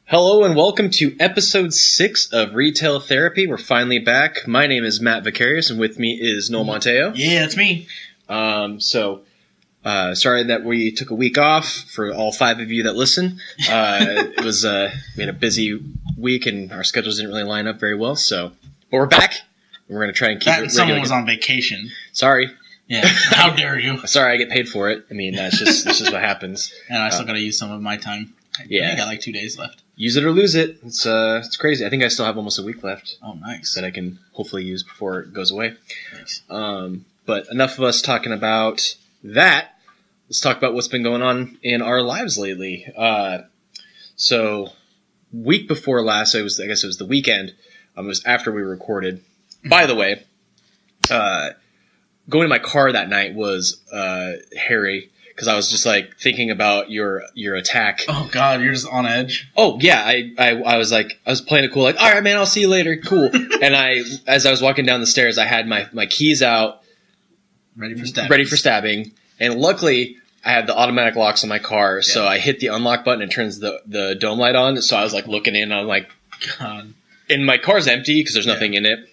Hello and welcome to episode 6 of Retail Therapy. We're finally back. My name is Matt Vicarious and with me is Nowell Mateo. Yeah, it's me. Sorry that we took a week off for all 5 of you that listen. It was, we had a busy week and our schedules didn't really line up very well, but we're back. We're going to try and keep it regular. Someone was on vacation. Sorry. Yeah, how dare you? Sorry, I get paid for it. I mean, that's just what happens. And I still got to use some of my time. Yeah. I got like 2 days left. Use it or lose it. It's crazy. I think I still have almost a week left. Oh, nice. That I can hopefully use before it goes away. Nice. But enough of us talking about that. Let's talk about what's been going on in our lives lately. So, week before last, I guess it was the weekend. It was after we recorded. By the way, going to my car that night was hairy. Because I was just like thinking about your attack. Oh God, you're just on edge. Oh yeah, I was playing it cool, like, all right, man, I'll see you later, cool. And as I was walking down the stairs, I had my keys out, ready for stabbing. And luckily I had the automatic locks on my car, so I hit the unlock button and it turns the dome light on. So I was like looking in, I'm like, God. And my car's empty because there's nothing in it.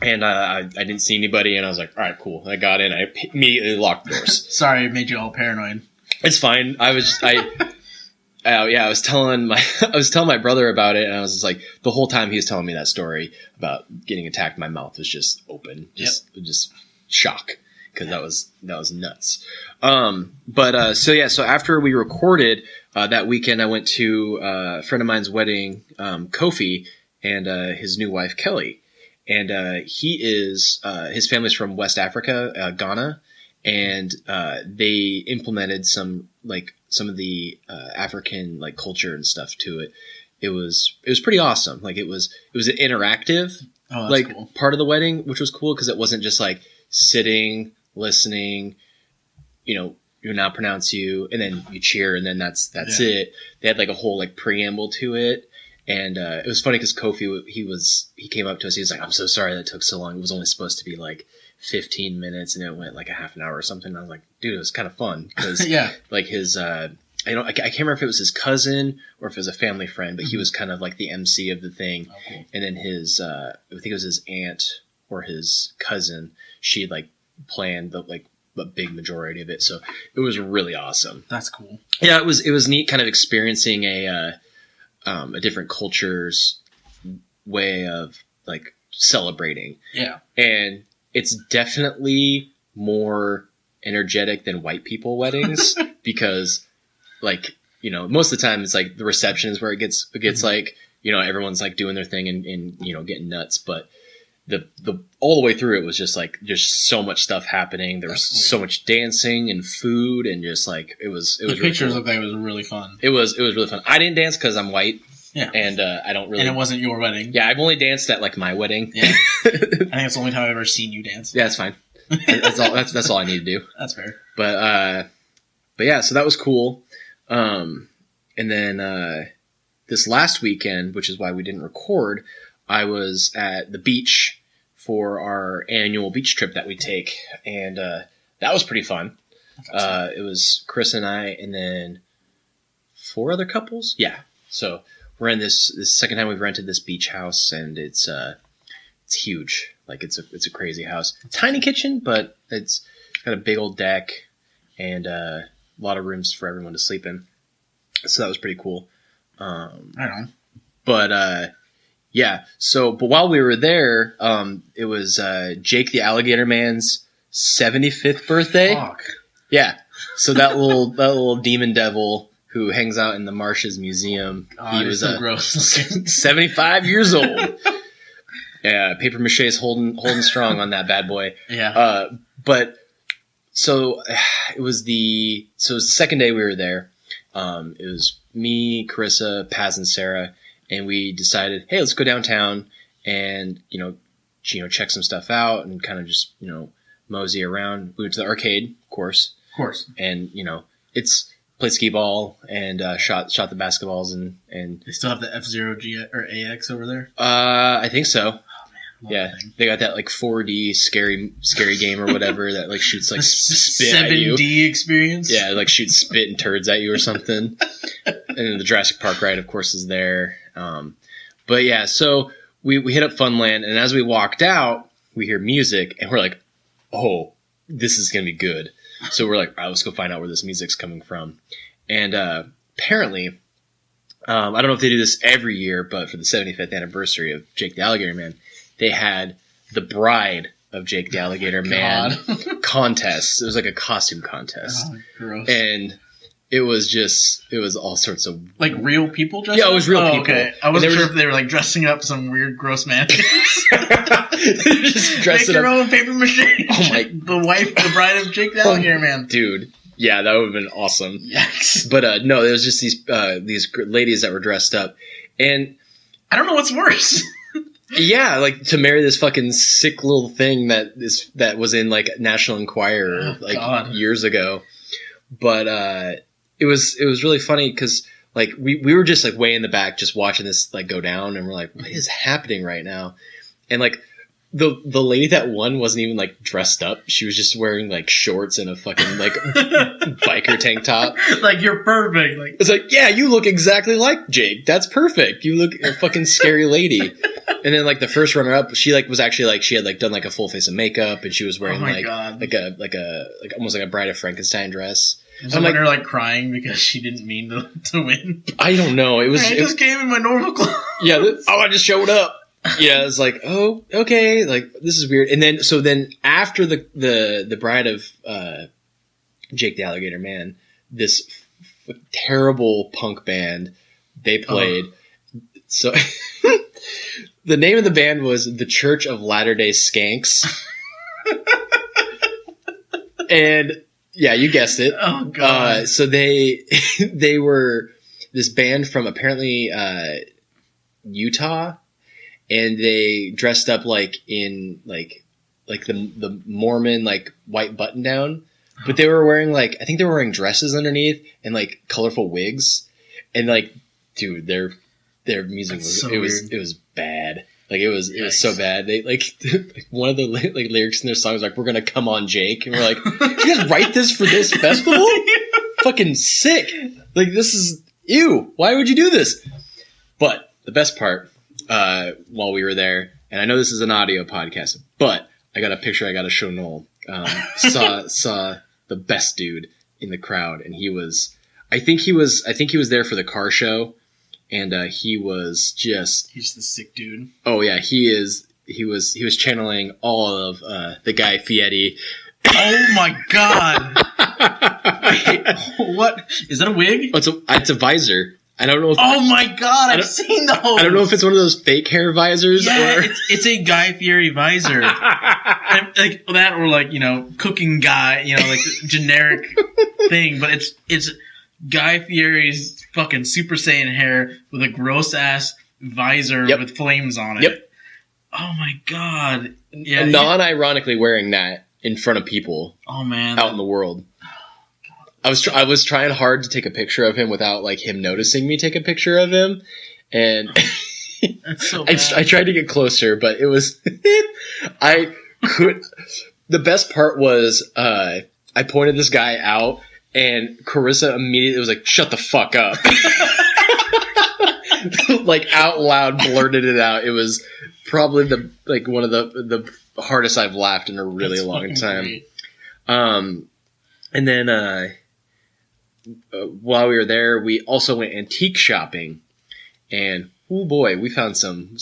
And I didn't see anybody, and I was like, all right, cool. I got in. I immediately locked the doors. Sorry, I made you all paranoid. It's fine. I was telling my brother about it, and I was just like, the whole time he was telling me that story about getting attacked, my mouth was just open, just shock, because that was nuts. So after we recorded that weekend, I went to a friend of mine's wedding, Kofi, and his new wife Kelly. And he is his family's from West Africa, Ghana, and they implemented some of the African culture and stuff to it. It was pretty awesome. It was an interactive cool. part of the wedding, which was cool because it wasn't just sitting, listening, you now pronounce you, and then you cheer, and then that's it. They had a whole preamble to it. And it was funny because Kofi, he came up to us. He was like, "I'm so sorry that took so long. It was only supposed to be 15 minutes, and it went a half an hour or something." And I was like, "Dude, it was kind of fun because his I can't remember if it was his cousin or if it was a family friend, but he was kind of the MC of the thing. Oh, cool. And then his I think it was his aunt or his cousin. She planned the big majority of it, so it was really awesome. That's cool. Yeah, it was neat, kind of experiencing a different culture's way of celebrating. Yeah. And it's definitely more energetic than white people weddings because most of the time it's the reception is where it gets mm-hmm. Everyone's doing their thing and getting nuts, but the all the way through it was just so much stuff happening. There was so much dancing and food and just it was the pictures looked like it was really fun. It was really fun. I didn't dance because I'm white. Yeah. And I don't really. And it wasn't your wedding. Yeah, I've only danced at my wedding. Yeah. I think it's the only time I've ever seen you dance. Yeah, that's fine. That's all I need to do. That's fair. But yeah, so that was cool. And then this last weekend, which is why we didn't record, I was at the beach for our annual beach trip that we take, and that was pretty fun. It was Chris and I, and then 4 other couples. Yeah, so we're in this second time we've rented this beach house, and it's huge. It's a crazy house. Tiny kitchen, but it's got a big old deck and a lot of rooms for everyone to sleep in. So that was pretty cool. Right on. But yeah. So, but while we were there, it was Jake the Alligator Man's 75th birthday. Fuck. Yeah. So that little demon devil who hangs out in the Marshes Museum. He was so gross. 75 years old. Yeah, paper mache is holding strong on that bad boy. Yeah. But so it was the second day we were there. It was me, Carissa, Paz, and Sarah. And we decided, hey, let's go downtown and, check some stuff out and kind of just, mosey around. We went to the arcade, of course. Of course. And, it's played skee ball and shot the basketballs and They still have the F-Zero G or AX over there? I think so. Oh, man. They got that like 4D scary game or whatever that like shoots like spit at you. 7D experience. Yeah, like shoots spit and turds at you or something. And then the Jurassic Park ride, of course, is there. But yeah, so we hit up Funland, and as we walked out, we hear music, and we're like, oh, this is gonna be good. So we're like, all right, let's go find out where this music's coming from. And apparently, I don't know if they do this every year, but for the 75th anniversary of Jake the Alligator Man, they had the bride of Jake the Alligator Man contest. It was like a costume contest. Oh, gross. And it was all sorts of... Like real people dressed up? Yeah, it was real people. Okay. I wasn't sure if they were like dressing up some weird gross mannequins. Just dress Make it your up. own paper mache. Oh my... The bride of Jake the Alligator Man. Dude. Yeah, that would have been awesome. Yes. But no, there was just these ladies that were dressed up. And... I don't know what's worse. Yeah, like to marry this fucking sick little thing that was in like National Enquirer years ago. But it was really funny because like we were just like way in the back just watching this like go down, and we're like, what is happening right now? And like the lady that won wasn't even like dressed up. She was just wearing like shorts and a fucking like biker tank top. Like, you're perfect. Like, it's like, yeah, you look exactly like Jake. That's perfect. You look a fucking scary lady. And then like the first runner up, she like was actually like she had like done like a full face of makeup, and she was wearing like almost like a Bride of Frankenstein dress. Was I'm her like crying because she didn't mean to win? I don't know. It was. I just came in my normal clothes. Yeah. I just showed up. Yeah, it's like, oh, okay, like this is weird. And then after the bride of Jake the Alligator Man, this terrible punk band, they played. So the name of the band was the Church of Latter-day Skanks. And yeah, you guessed it. Oh god. So they were this band from apparently Utah. And they dressed up like in like the Mormon like white button down, but they were wearing like I think they were wearing dresses underneath and like colorful wigs, and like dude, their music it was bad. Like it was so bad. They like one of the like lyrics in their song was like, "We're gonna come on Jake," and we're like, "Did you guys write this for this festival? Fucking sick! Like this is ew. Why would you do this?" But the best part. While we were there, and I know this is an audio podcast, but I got a picture I got to show Noel. Saw the best dude in the crowd, and I think he was there for the car show, and he's the sick dude. Oh yeah, he was channeling all of the Guy Fieri. Oh my god! Wait, what is that? A wig? Oh, it's a visor. I don't know if... Oh my god, I've seen those! I don't know if it's one of those fake hair visors yeah, or... it's a Guy Fieri visor. Like that or like, cooking guy, like generic thing, but it's Guy Fieri's fucking Super Saiyan hair with a gross ass visor with flames on it. Yep. Oh my god. Yeah. Non-ironically wearing that in front of people. Oh man. Out in the world. I was trying hard to take a picture of him without like him noticing me take a picture of him, and that's so bad. I tried to get closer, but it was I could. The best part was I pointed this guy out, and Carissa immediately was like, "Shut the fuck up!" Like out loud blurted it out. It was probably one of the hardest I've laughed in a really long time. Great. And then. While we were there, we also went antique shopping, and oh boy, we found some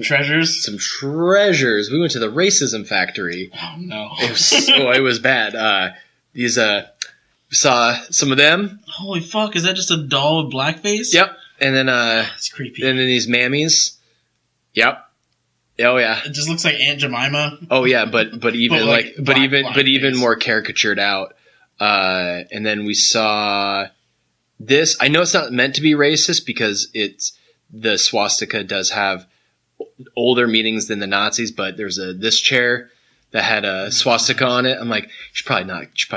treasures. Some treasures. We went to the racism factory. Oh no! It was bad. These saw some of them. Holy fuck! Is that just a doll with blackface? Yep. And then it's creepy. And then these mammies. Yep. Oh yeah. It just looks like Aunt Jemima. Oh yeah, but even but even more caricatured out. And then we saw this. I know it's not meant to be racist because the swastika does have older meanings than the Nazis, but there's this chair that had a swastika on it. I'm like, you should probably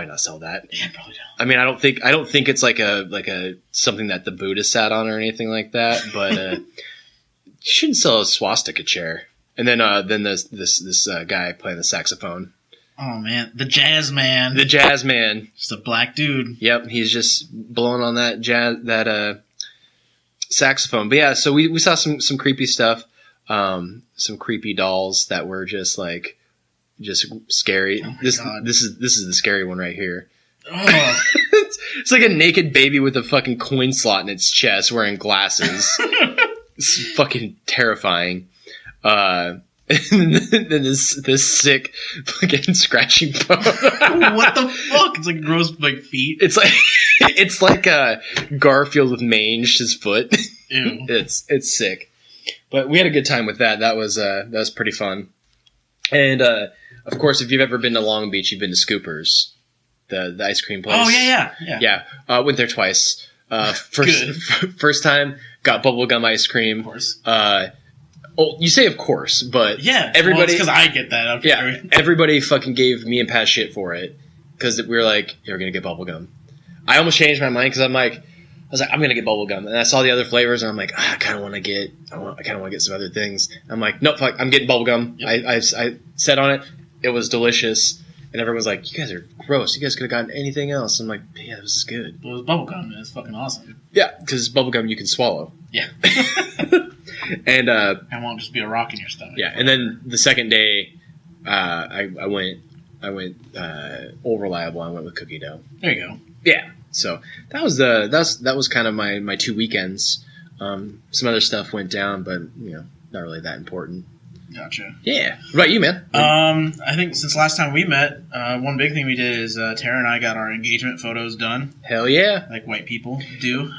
not sell that. Yeah, probably don't. I mean, I don't think it's like a something that the Buddha sat on or anything like that, but you shouldn't sell a swastika chair. And then this guy playing the saxophone. Oh man, the jazz man. The jazz man. Just a black dude. Yep, he's just blowing on that saxophone. But yeah, so we saw some creepy stuff. Some creepy dolls that were just scary. Oh this God. this is the scary one right here. Oh. It's like a naked baby with a fucking coin slot in its chest wearing glasses. It's fucking terrifying. And then this sick fucking scratching bone. What the fuck? It's like gross feet. It's like Garfield with mange, his foot. Ew. It's sick. But we had a good time with that. That was pretty fun. And of course, if you've ever been to Long Beach, you've been to Scoopers, the ice cream place. Oh yeah. Yeah. Went there twice. First time got bubblegum ice cream. Of course. You say of course, but yeah, everybody because I get that. Everybody fucking gave me and Pat shit for it because we were like, you're gonna get bubblegum. I almost changed my mind because I'm like, I'm gonna get bubblegum, and I saw the other flavors, and I'm like, I kind of want to get some other things. I'm like, nope, fuck, I'm getting bubblegum. Yep. I said on it, it was delicious, and everyone's like, you guys are gross. You guys could have gotten anything else. I'm like, yeah, this is good. It was bubblegum, and it's fucking awesome. Yeah, because bubblegum you can swallow. Yeah. And it won't just be a rock in your stomach. Yeah, and then the second day, I went old reliable. I went with cookie dough. There you go. Yeah. So that was kind of my 2 weekends. Some other stuff went down, but not really that important. Gotcha. Yeah. What about you, man? I think since last time we met, one big thing we did is Tara and I got our engagement photos done. Hell yeah. Like white people do.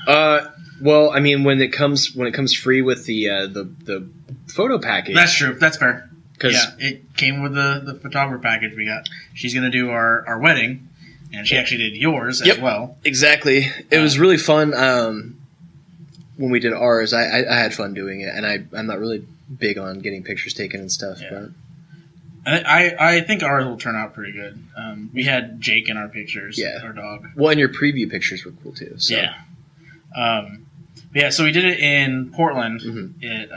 Well, I mean, when it comes free with the photo package. That's true. That's fair. Yeah, it came with the photographer package we got. She's gonna do our wedding. And she actually did yours as well. Exactly. It was really fun when we did ours. I had fun doing it, and I'm not really big on getting pictures taken and stuff. Yeah. But I think ours will turn out pretty good. We had Jake in our pictures, our dog. Well, and your preview pictures were cool too. So. Yeah. So we did it in Portland at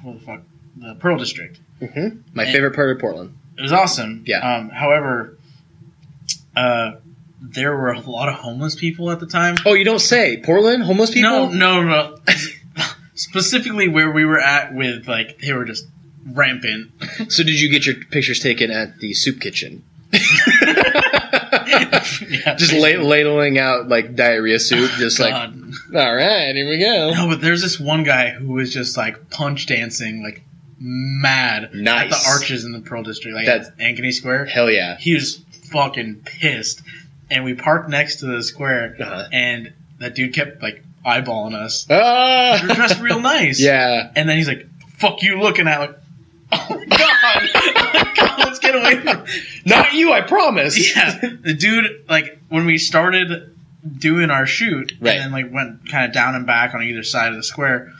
what the fuck, the Pearl District. Mm-hmm. My favorite part of Portland. It was awesome. Yeah. However. There were a lot of homeless people at the time. Oh, you don't say. Portland? Homeless people? No. Specifically where we were at with, they were just rampant. So did you get your pictures taken at the soup kitchen? Just ladling out, diarrhea soup. Just all right, here we go. No, but there's this one guy who was just, punch dancing, mad. Nice. At the arches in the Pearl District. At Ankeny Square. Hell yeah. He was fucking pissed. And we parked next to the square, and that dude kept, eyeballing us. We were dressed real nice. Yeah. And then he's like, fuck you looking at, oh my god! Oh my god, let's get away from him. Not you, I promise. Yeah. The dude, when we started doing our shoot, and then, went kind of down and back on either side of the square,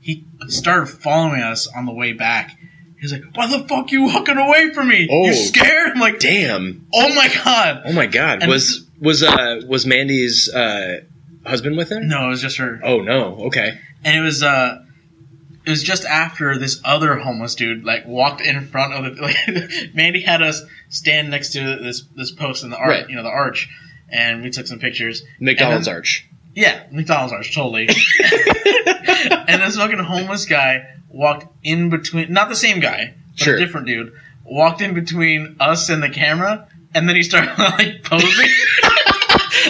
he started following us on the way back. He's like, why the fuck you walking away from me? Oh, you scared? I'm like, damn. Oh my god. Oh my god. And was Mandy's husband with him? No, it was just her. Oh no. Okay. And it was just after this other homeless dude walked in front of the Mandy had us stand next to this post in the arch, the arch, and we took some pictures. McDonald's arch. Yeah, McDonald's arch, totally. And this fucking homeless guy walked in between, not the same guy, but a different dude, walked in between us and the camera, and then he started posing.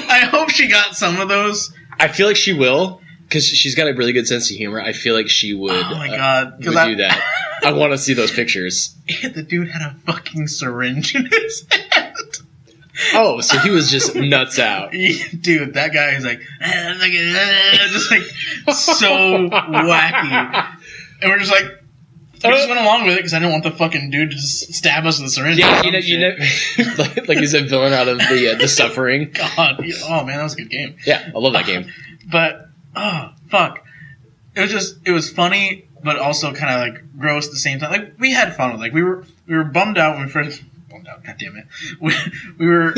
I hope she got some of those. I feel like she will, because she's got a really good sense of humor. I feel like she would. Oh my god, do that. I want to see those pictures. The dude had a fucking syringe in his hand. Oh, so he was just nuts out. Dude, that guy is just so wacky. And we're just we just went along with it because I didn't want the fucking dude to just stab us with a syringe. Yeah, you know, like he's a villain out of the Suffering. God, oh man, that was a good game. Yeah, I love that game. But fuck, it was funny, but also kind of gross at the same time. We had fun with it. We were bummed out when we first. God damn it, we were.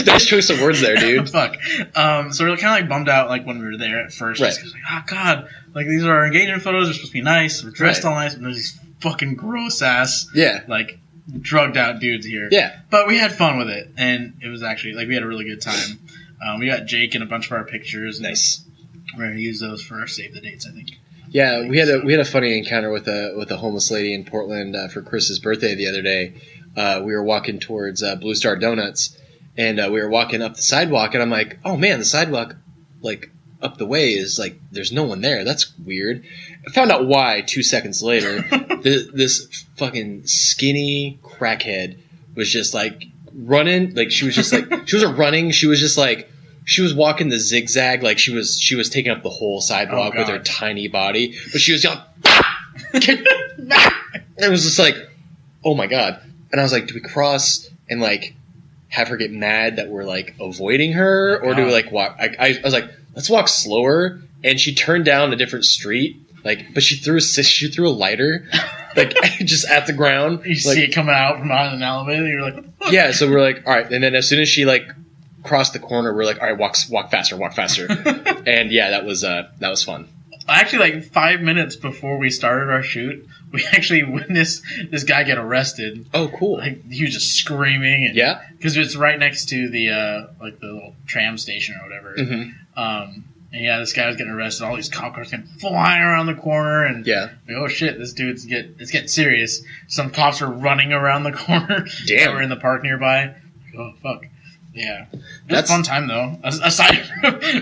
Nice choice of words there, dude. Fuck. So we're kind of like bummed out like when we were there at first. Right. Just 'cause, like, oh god, like these are our engagement photos. They're supposed to be nice. We're dressed Right. all nice, and there's these fucking gross ass, Yeah. like drugged out dudes here. Yeah. But we had fun with it, and it was actually like we had a really good time. We got Jake in a bunch of our pictures. And Nice. we're gonna use those for our save the dates, I think. Yeah, we had a funny encounter with a homeless lady in Portland for Chris's birthday the other day. We were walking towards Blue Star Donuts, and we were walking up the sidewalk, and I'm like, oh man, the sidewalk like up the way is like there's no one there. That's weird. I found out why 2 seconds later. This fucking skinny crackhead was just like running, like she was just like she wasn't running. She was just like she was walking the zigzag, like she was taking up the whole sidewalk with her tiny body, but she was yelling. And it was just like, oh my god. And I was like, do we cross and like have her get mad that we're like avoiding her, or do we like walk? I was like, let's walk slower. And she turned down a different street, like, but she threw a lighter, like just at the ground. You like, see it coming out from behind an elevator. You're like, what the fuck? yeah. So we're like, all right. And then as soon as she like crossed the corner, we're like, all right, walk faster. And yeah, that was fun. Actually, like 5 minutes before we started our shoot, we actually witnessed this guy get arrested. Oh, cool. Like he was just screaming. And, Yeah. Because it's right next to the like the little tram station or whatever. Mm-hmm. And yeah, this guy was getting arrested. All these cop cars came flying around the corner, and Yeah. like, oh shit, this dude's it's getting serious. Some cops are running around the corner. Damn. That were in the park nearby. Oh fuck. Yeah, it was That's a fun time though. Aside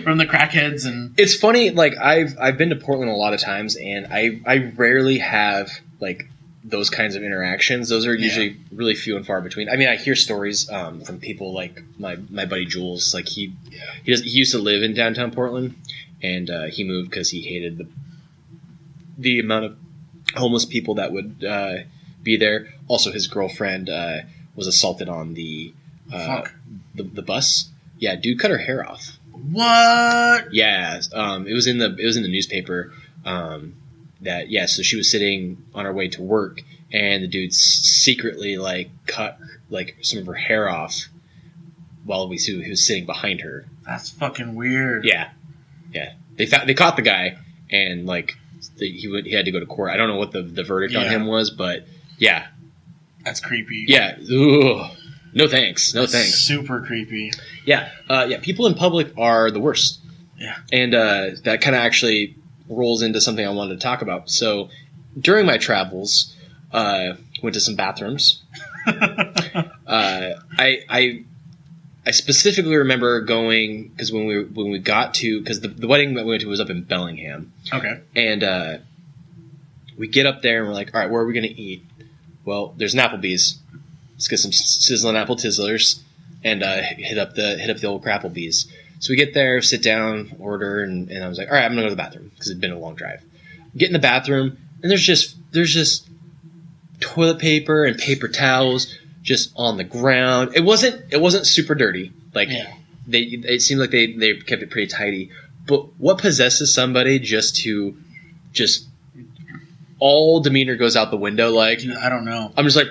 from the crackheads and it's funny. Like I've been to Portland a lot of times, and I rarely have like those kinds of interactions. Those are usually really few and far between. I mean, I hear stories from people like my buddy Jules. Like he used to live in downtown Portland, and he moved because he hated the amount of homeless people that would be there. Also, his girlfriend was assaulted on the bus. Yeah, dude cut her hair off. what? Yeah, it was in the newspaper. So she was sitting on her way to work, and the dude secretly like cut like some of her hair off while he was sitting behind her. That's fucking weird. Yeah. They caught the guy, and like he had to go to court. I don't know what the verdict on him was, but yeah, That's creepy. yeah. Ugh. No thanks. Super creepy. Yeah. People in public are the worst. Yeah. And that kind of actually rolls into something I wanted to talk about. So during my travels, went to some bathrooms. I specifically remember going because when we got to because the wedding that we went to was up in Bellingham. Okay. And we get up there and we're like, all right, where are we going to eat? Well, there's an Applebee's. Let's get some sizzling apple tizzlers and hit up the old Crapplebee's. So we get there, sit down, order, and I was like, all right, I'm gonna go to the bathroom because it'd been a long drive. Get in the bathroom, and there's just toilet paper and paper towels just on the ground. It wasn't super dirty. Like it seemed like they kept it pretty tidy. But what possesses somebody just all demeanor goes out the window? Like I don't know. I'm just like.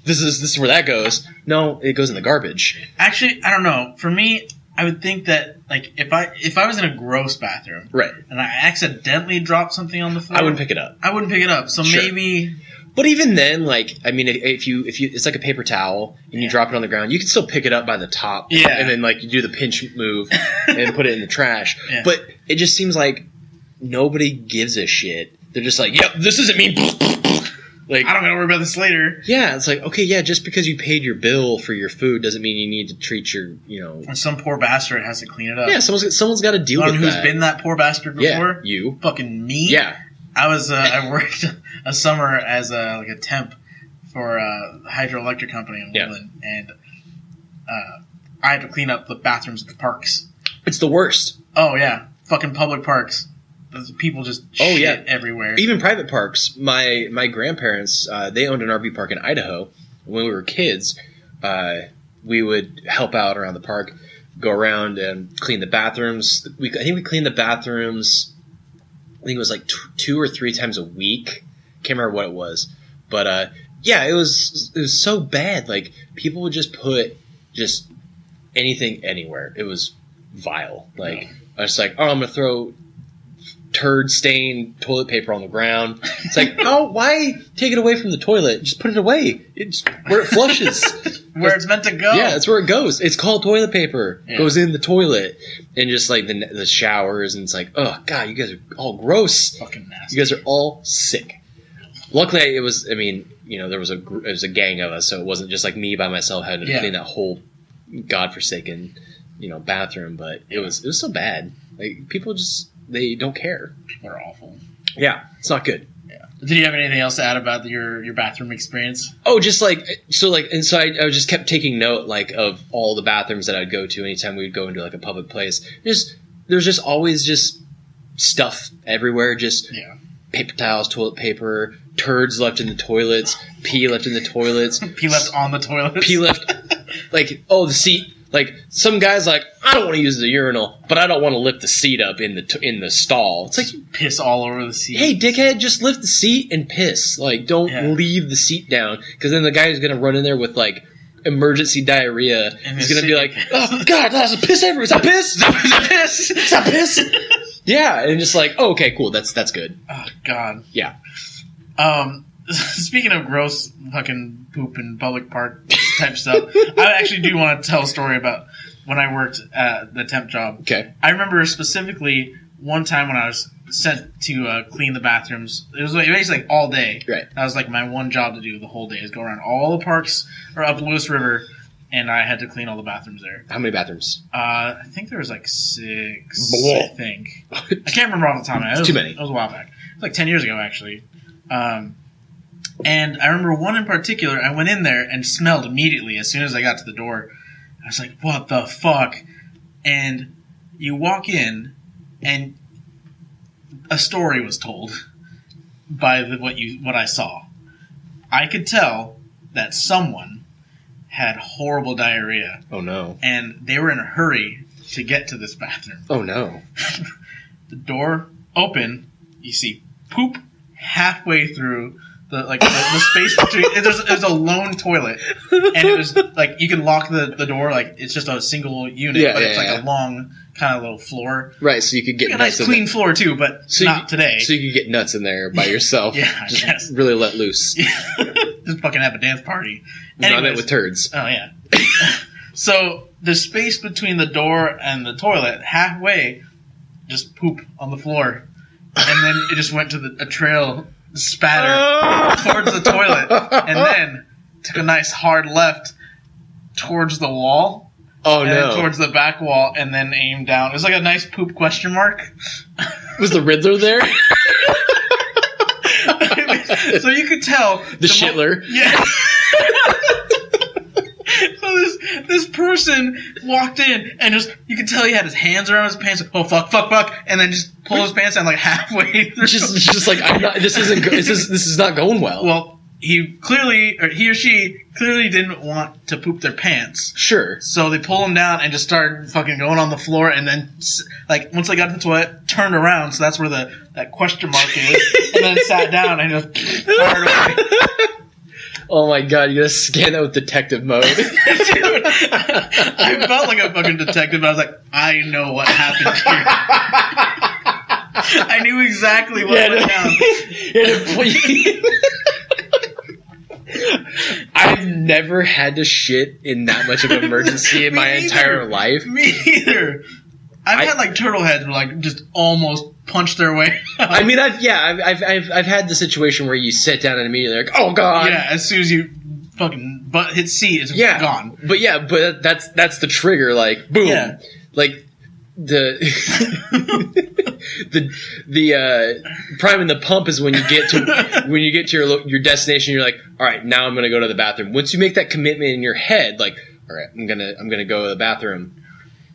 This is where that goes. No, it goes in the garbage. Actually, I don't know. For me, I would think that like if I was in a gross bathroom, right, and I accidentally dropped something on the floor, I wouldn't pick it up. So Sure. maybe. But even then, like I mean, if you it's like a paper towel and you drop it on the ground, you can still pick it up by the top, and then like you do the pinch move and put it in the trash. Yeah. But it just seems like nobody gives a shit. They're just like, yep, this isn't me. Like, I don't gotta worry about this later. Yeah, it's like, okay, yeah, just because you paid your bill for your food doesn't mean you need to treat your, And some poor bastard has to clean it up. Yeah, someone's got to deal with that. Who's been that poor bastard before? Yeah, you. Fucking me? Yeah. I worked a summer as a temp for a hydroelectric company in Woodland, and I had to clean up the bathrooms at the parks. It's the worst. Oh, yeah. Fucking public parks. Those people just shit everywhere. Even private parks. My grandparents, they owned an RV park in Idaho. When we were kids, we would help out around the park, go around and clean the bathrooms. I think we cleaned the bathrooms, I think it was like 2 or 3 times a week. Can't remember what it was. But, it was so bad. Like, people would just put anything anywhere. It was vile. Like, I was like, oh, I'm going to throw turd stained toilet paper on the ground. It's like, oh, why take it away from the toilet? Just put it away. It's where it flushes. Where it's meant to go. Yeah, that's where it goes. It's called toilet paper. Yeah. Goes in the toilet. And just like the showers, and it's like, oh god, you guys are all gross. Fucking nasty. You guys are all sick. Luckily, it was, I mean, you know, there was a gang of us, so it wasn't just like me by myself having to clean that whole godforsaken, you know, bathroom, but it was so bad. Like, people just, they don't care. They're awful. Yeah, it's not good. Yeah. Did you have anything else to add about your bathroom experience? Oh, just like, so I just kept taking note, like, of all the bathrooms that I'd go to anytime we would go into like a public place. There's just always just stuff everywhere, just paper towels, toilet paper, turds left in the toilets, pee left in the toilets. Pee left on the toilets. Pee left, like, oh, the seat. Like, some guy's like, I don't want to use the urinal, but I don't want to lift the seat up in the stall. It's like, you piss all over the seat. Hey, dickhead, just lift the seat and piss. Like, don't leave the seat down, because then the guy's going to run in there with, like, emergency diarrhea. And he's going to be like, oh, God, that's a piss everywhere. Is that piss? Is that piss? Is that piss? Yeah, and just like, oh, okay, cool, that's good. Oh, God. Yeah. Speaking of gross fucking poop in public park type stuff, I actually do want to tell a story about when I worked at the temp job. Okay. I remember specifically one time when I was sent to clean the bathrooms. It was basically like all day. Right. That was like my one job to do the whole day, is go around all the parks or up Lewis River, and I had to clean all the bathrooms there. How many bathrooms? I think there was like 6. I think. I can't remember off the top of my head. Too many. It was a while back. It was like 10 years ago, actually. And I remember one in particular, I went in there and smelled immediately as soon as I got to the door. I was like, what the fuck? And you walk in, and a story was told by what I saw. I could tell that someone had horrible diarrhea. Oh, no. And they were in a hurry to get to this bathroom. Oh, no. The door open, you see poop halfway through the space between. There's a lone toilet, and it was like you can lock the door, like it's just a single unit, but it's like a long kind of little floor. Right, so you could get a nice clean floor too, but not today. So you could get nuts in there by yourself. Yeah, I guess. Really let loose. Just fucking have a dance party. Not it with turds. Oh yeah. So the space between the door and the toilet, halfway, just poop on the floor, and then it just went to a trail spatter towards the toilet, and then took a nice hard left towards the wall. Oh, and no. Then towards the back wall, and then aimed down. It was like a nice poop question mark. Was the Riddler there? So you could tell the Shittler. Yeah. So this person walked in, and just you could tell he had his hands around his pants. Like, oh fuck, and then just pull his pants down like halfway through. Just like this is not going well. Well, he or she clearly didn't want to poop their pants. Sure. So they pull him down and just started fucking going on the floor, and then like once they got to the toilet, turned around. So that's where that question mark is, and then sat down and just fired away. Oh my god, you gotta scan that with detective mode. Dude, I felt like a fucking detective. I was like, I know what happened here. I knew exactly what went down. I've never had to shit in that much of an emergency in my entire life. Me either. I've had like turtle heads where like just almost punch their way out. I mean, I've had the situation where you sit down and immediately like, oh god. Yeah, as soon as you fucking butt hit seat, it's gone. But that's the trigger. Like boom. Yeah. Like the priming the pump is when you get to your destination. You're like, all right, now I'm gonna go to the bathroom. Once you make that commitment in your head, like, all right, I'm gonna go to the bathroom.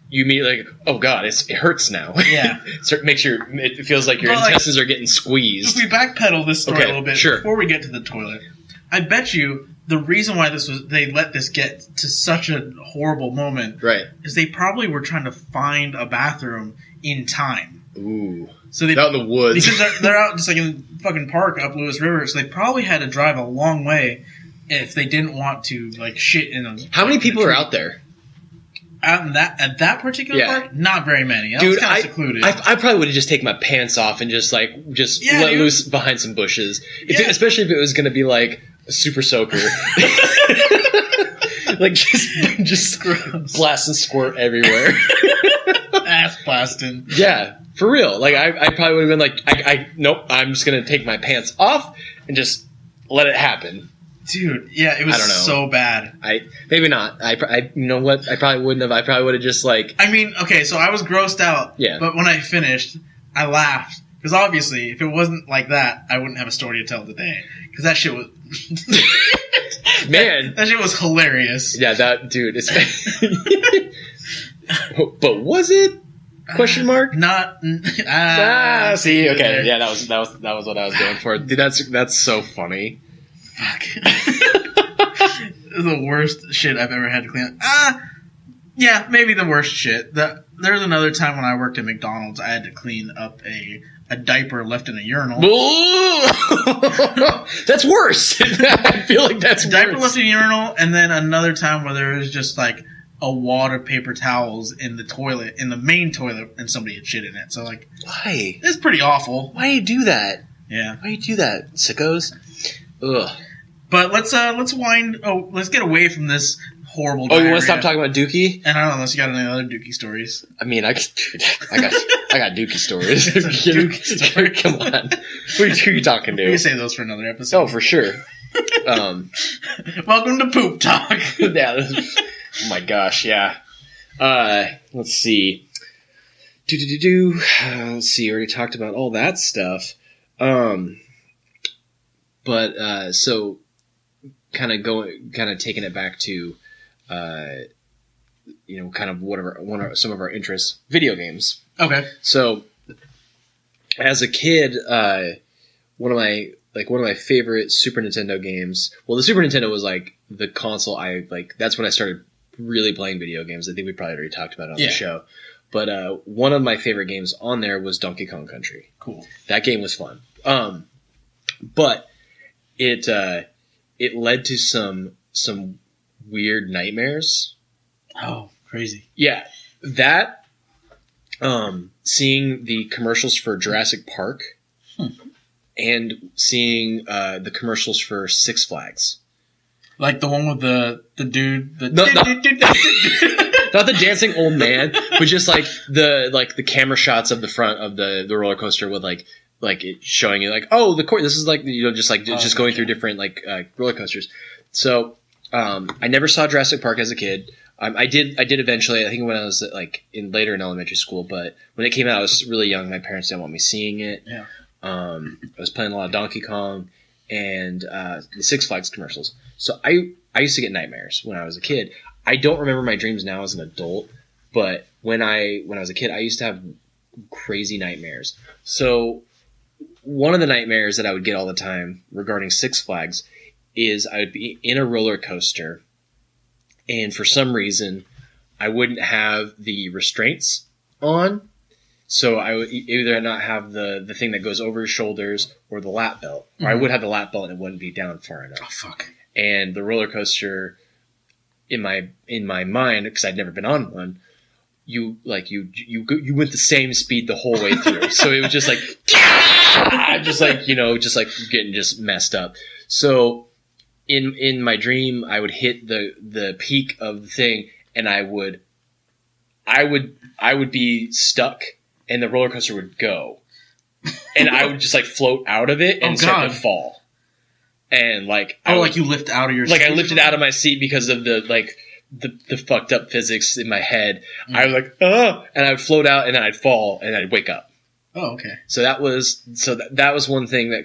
You immediately like, oh god, it hurts now. Yeah, so it feels like your intestines are getting squeezed. If we backpedal this story a little bit before we get to the toilet, I bet you the reason why they let this get to such a horrible moment, right, is they probably were trying to find a bathroom in time. Ooh, so they out in the woods because they're out just like in fucking park up Lewis River, so they probably had to drive a long way if they didn't want to like shit in a. How many people are out there? At that particular park, not very many. That Dude, was kind of secluded. I probably would have just taken my pants off and just let loose behind some bushes. Especially if it was going to be like a super soaker. Like just blast and squirt everywhere. Ass blasting. Yeah, for real. Like I probably would have been like, nope, I'm just going to take my pants off and just let it happen. Dude, yeah, it was so bad. Maybe not. You know what? I probably wouldn't have. I probably would have just like. I mean, okay, so I was grossed out. Yeah. But when I finished, I laughed because obviously, if it wasn't like that, I wouldn't have a story to tell today. Because that shit was. Man, that shit was hilarious. Yeah, that dude. But was it? Question mark? Not. See, okay, yeah, that was what I was going for. Dude, that's so funny. Fuck. The worst shit I've ever had to clean up. Yeah, maybe the worst shit. There's another time when I worked at McDonald's, I had to clean up a diaper left in a urinal. That's worse. I feel like that's a diaper left in a urinal, and then another time where there was just like a wad of paper towels in the toilet, in the main toilet, and somebody had shit in it. So like, why? It's pretty awful. Why do you do that? Yeah. Why do you do that, sickos? Ugh. But let's get away from this horrible. Oh, you want to stop talking about Dookie? And I don't know unless you got any other Dookie stories. I mean, I got Dookie stories. Dookie story. Come on, who are you talking to? We can save those for another episode. Oh, for sure. Welcome to Poop Talk. Yeah. Oh my gosh. Yeah. Let's see. Let's see. We already talked about all that stuff. But so kind of taking it back to, kind of some of our interests, video games. Okay. So as a kid, one of my favorite Super Nintendo games. Well, the Super Nintendo was like the console that's when I started really playing video games. I think we probably already talked about it on the show. But one of my favorite games on there was Donkey Kong Country. Cool. That game was fun. But it led to some weird nightmares. Oh, crazy. Yeah. That seeing the commercials for Jurassic Park and seeing the commercials for Six Flags. Like the one with the dude. Not the dancing old man, but just like the camera shots of the front of the roller coaster with like it showing you like, oh, this is like, just going through different roller coasters. So I never saw Jurassic Park as a kid. I did eventually. I think when I was later in elementary school, but when it came out, I was really young. My parents didn't want me seeing it. Yeah. I was playing a lot of Donkey Kong and the Six Flags commercials. So I used to get nightmares when I was a kid. I don't remember my dreams now as an adult, but when I was a kid, I used to have crazy nightmares. So one of the nightmares that I would get all the time regarding Six Flags is I would be in a roller coaster, and for some reason, I wouldn't have the restraints on. So I would either not have the thing that goes over your shoulders or the lap belt. Or I would have the lap belt and it wouldn't be down far enough. Oh, fuck. And the roller coaster, in my mind, because I'd never been on one, you went the same speed the whole way through. So it was just like, getting just messed up. So in my dream, I would hit the peak of the thing, and I would be stuck, and the roller coaster would go, and I would just float out of it and start to fall. And you lift out of your seat? I lifted out of my seat because of the fucked up physics in my head. Mm. I was like, oh, and I would float out, and then I'd fall, and I'd wake up. Oh, okay. So that was one thing I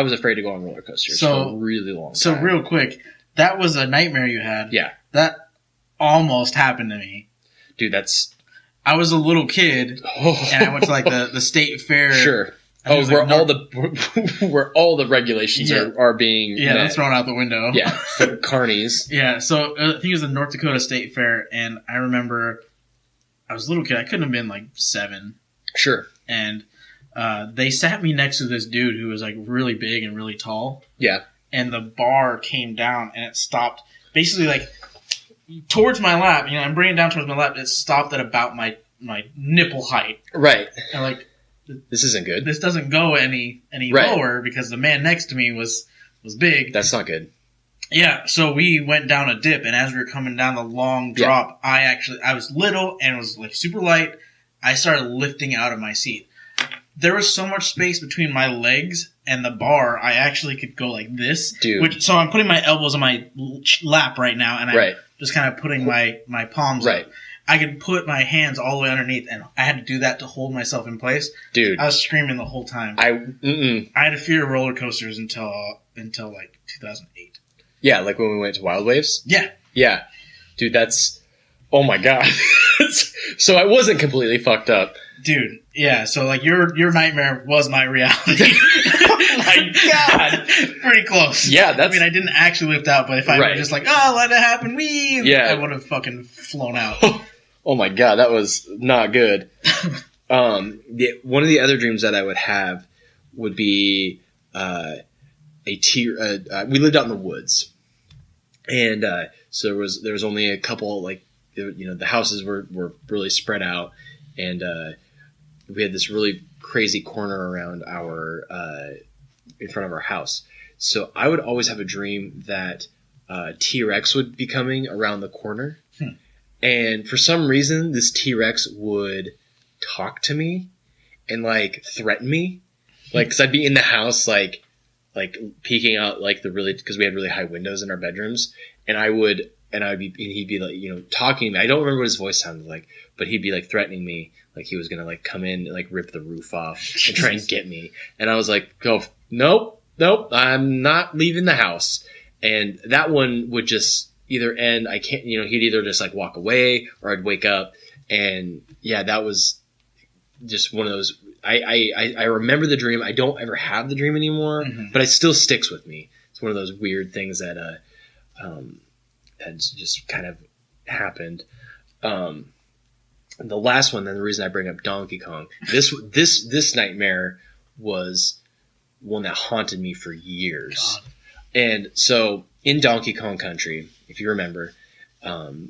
was afraid to go on roller coasters for a really long time. So real quick, that was a nightmare you had. Yeah. That almost happened to me. Dude, I was a little kid, and I went to the state fair. Sure. Oh, where all the regulations are being met. Thrown out the window. Yeah, for carnies. Yeah, so I think it was the North Dakota State Fair, and I remember I was a little kid. I couldn't have been 7. Sure. And they sat me next to this dude who was really big and really tall. Yeah. And the bar came down, and it stopped basically towards my lap. You know, I'm bringing it down towards my lap. It stopped at about my nipple height. Right. And like, this isn't good. This doesn't go any lower because the man next to me was big. That's not good. Yeah, so we went down a dip, and as we were coming down the long drop, I was little and it was like super light. I started lifting out of my seat. There was so much space between my legs and the bar, I actually could go like this. Dude. So I'm putting my elbows on my lap right now, and I'm just kind of putting my palms up. I could put my hands all the way underneath, and I had to do that to hold myself in place. Dude. I was screaming the whole time. I had a fear of roller coasters until like 2008. Yeah, like when we went to Wild Waves? Yeah. Yeah. Dude, that's... Oh my god. So I wasn't completely fucked up. Dude, yeah, so like your nightmare was my reality. Oh my god. Pretty close. Yeah, that's... I mean, I didn't actually lift out, but if I were just like, oh, let it happen, I would have fucking flown out. Oh my god, that was not good. One of the other dreams that I would have would be... we lived out in the woods, and so there was only a couple, like, you know, the houses were really spread out, and we had this really crazy corner around in front of our house. So I would always have a dream that T-Rex would be coming around the corner, and for some reason this T-Rex would talk to me and like threaten me, like, because I'd be in the house like peeking out like because we had really high windows in our bedrooms, and he'd be like, you know, talking to me. I don't remember what his voice sounded like, but he'd be like threatening me, like he was gonna like come in and like rip the roof off and try and get me. And I was like, oh, nope, I'm not leaving the house. And that one would just either end. I can't, you know, he'd either just like walk away or I'd wake up. And yeah, that was just one of those. I remember the dream. I don't ever have the dream anymore, but it still sticks with me. It's one of those weird things that has just kind of happened. The last one, then the reason I bring up Donkey Kong, this nightmare was one that haunted me for years. God. And so in Donkey Kong Country, if you remember,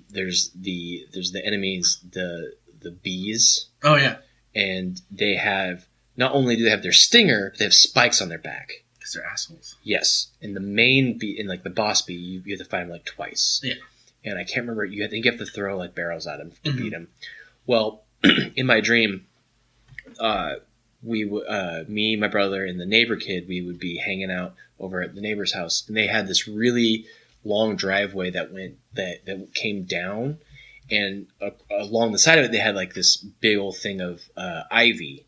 there's the enemies, the bees. Oh yeah. And they have, not only do they have their stinger, but they have spikes on their back. Because they're assholes. Yes. And the main bee, and like the boss bee, you have to fight him like twice. Yeah. And I can't remember, I think you have to throw like barrels at him to beat him. Well, in my dream, me, my brother, and the neighbor kid, we would be hanging out over at the neighbor's house. And they had this really long driveway that came down. And along the side of it, they had like this big old thing of ivy.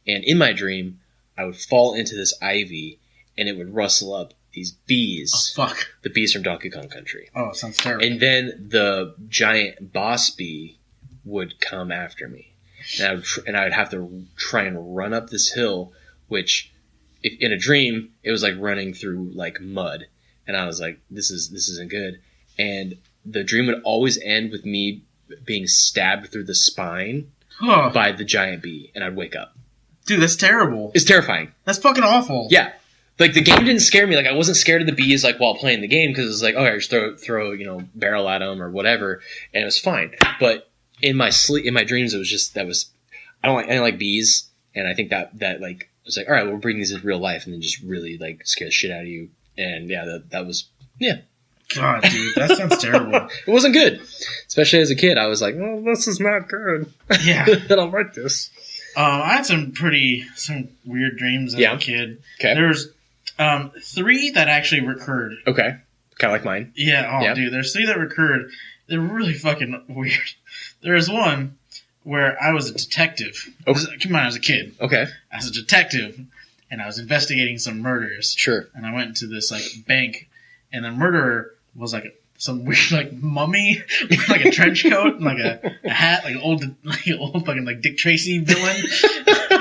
And in my dream, I would fall into this ivy, and it would rustle up these bees. Oh, fuck. The bees from Donkey Kong Country. Oh, it sounds terrible. And then the giant boss bee would come after me. And I would have to try and run up this hill, which, in a dream, it was like running through like mud. And I was like, this isn't good. And the dream would always end with me being stabbed through the spine by the giant bee, and I'd wake up. Dude, that's terrible. It's terrifying. That's fucking awful. Yeah. Like, the game didn't scare me. Like, I wasn't scared of the bees, like, while playing the game, because it was like, okay, just throw, you know, barrel at them or whatever, and it was fine. But in my dreams, it was just, I didn't like bees, and I think that like, was like, all right, we'll bring these into real life, and then just really, like, scare the shit out of you. And, yeah, that was, yeah. God, dude, that sounds terrible. It wasn't good. Especially as a kid, I was like, well, this is not good. Yeah. I don't like this. I had some weird dreams as a kid. Okay. There's 3 that actually recurred. Okay. Kind of like mine. Yeah, dude, there's 3 that recurred. They're really fucking weird. There's one where I was a detective. Okay. Come on, I was a kid. Okay. I was a detective, and I was investigating some murders. Sure. And I went to this, like, bank, and the murderer was like some weird like mummy with like a trench coat and like a hat, like an old fucking like Dick Tracy villain.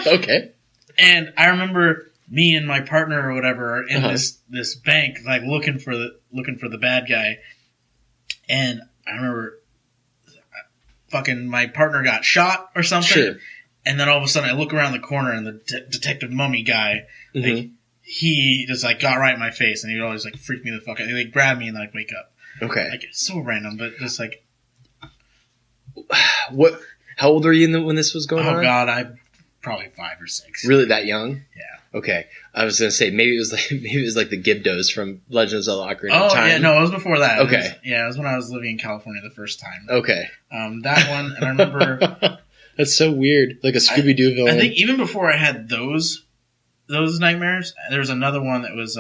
Okay. And I remember me and my partner or whatever are in this bank like looking for the bad guy. And I remember fucking my partner got shot or something. Sure. And then all of a sudden I look around the corner and the detective mummy guy like he just like got right in my face, and he would always like freak me the fuck out. He like grab me and like wake up. Okay. Like, it's so random, but just like, What? How old were you when this was going on? oh god, I'm probably 5 or 6. Really that young? Yeah. Okay. I was gonna say maybe it was like the Gibdos from Legends of the Ocarina of Oh Time. yeah, no, it was before that. Okay. It was when I was living in California the first time. Okay. That one, and I remember. That's so weird. Like a Scooby Doo villain. I think even before I had those nightmares, there was another one that was.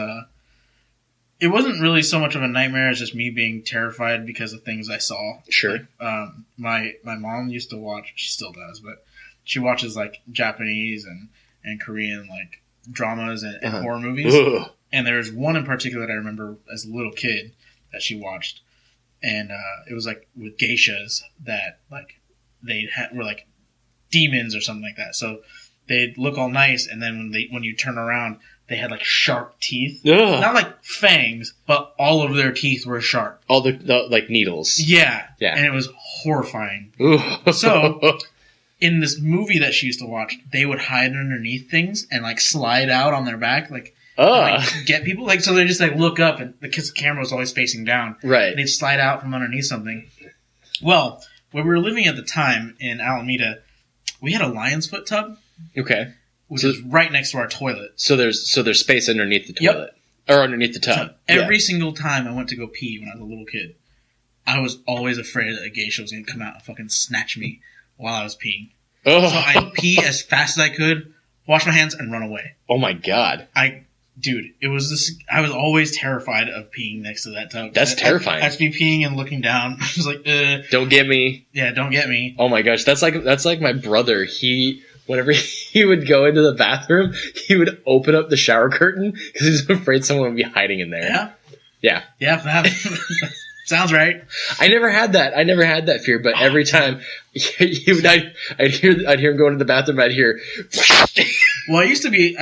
It wasn't really so much of a nightmare as just me being terrified because of things I saw. Sure. Like, my mom used to watch. She still does, but she watches like Japanese and Korean like dramas and horror movies. Ugh. And there's one in particular that I remember as a little kid that she watched, and it was like with geishas that like were like demons or something like that. So they'd look all nice, and then when you turn around, they had like sharp teeth. Ugh. Not like fangs, but all of their teeth were sharp. All the like needles. Yeah. Yeah. And it was horrifying. Ooh. So, in this movie that she used to watch, they would hide underneath things and like slide out on their back, like, and, like get people. Like, so they just like look up, and because the camera was always facing down, right. and they'd slide out from underneath something. Well, where we were living at the time in Alameda, we had a lion's foot tub. Okay. Which is right next to our toilet. So there's space underneath the toilet. Or underneath the tub. Every single time I went to go pee when I was a little kid, I was always afraid that a geisha was going to come out and fucking snatch me while I was peeing. Oh. So I'd pee as fast as I could, wash my hands, and run away. Oh my god. Dude, it was this. I was always terrified of peeing next to that tub. That's terrifying. I'd be peeing and looking down. I was like, don't get me. Yeah, don't get me. Oh my gosh, that's like my brother. Whenever he would go into the bathroom, he would open up the shower curtain because he was afraid someone would be hiding in there. Yeah? Yeah. Yeah, that sounds right. I never had that fear, but every time I'd hear him go into the bathroom, I'd hear. Well, I used to be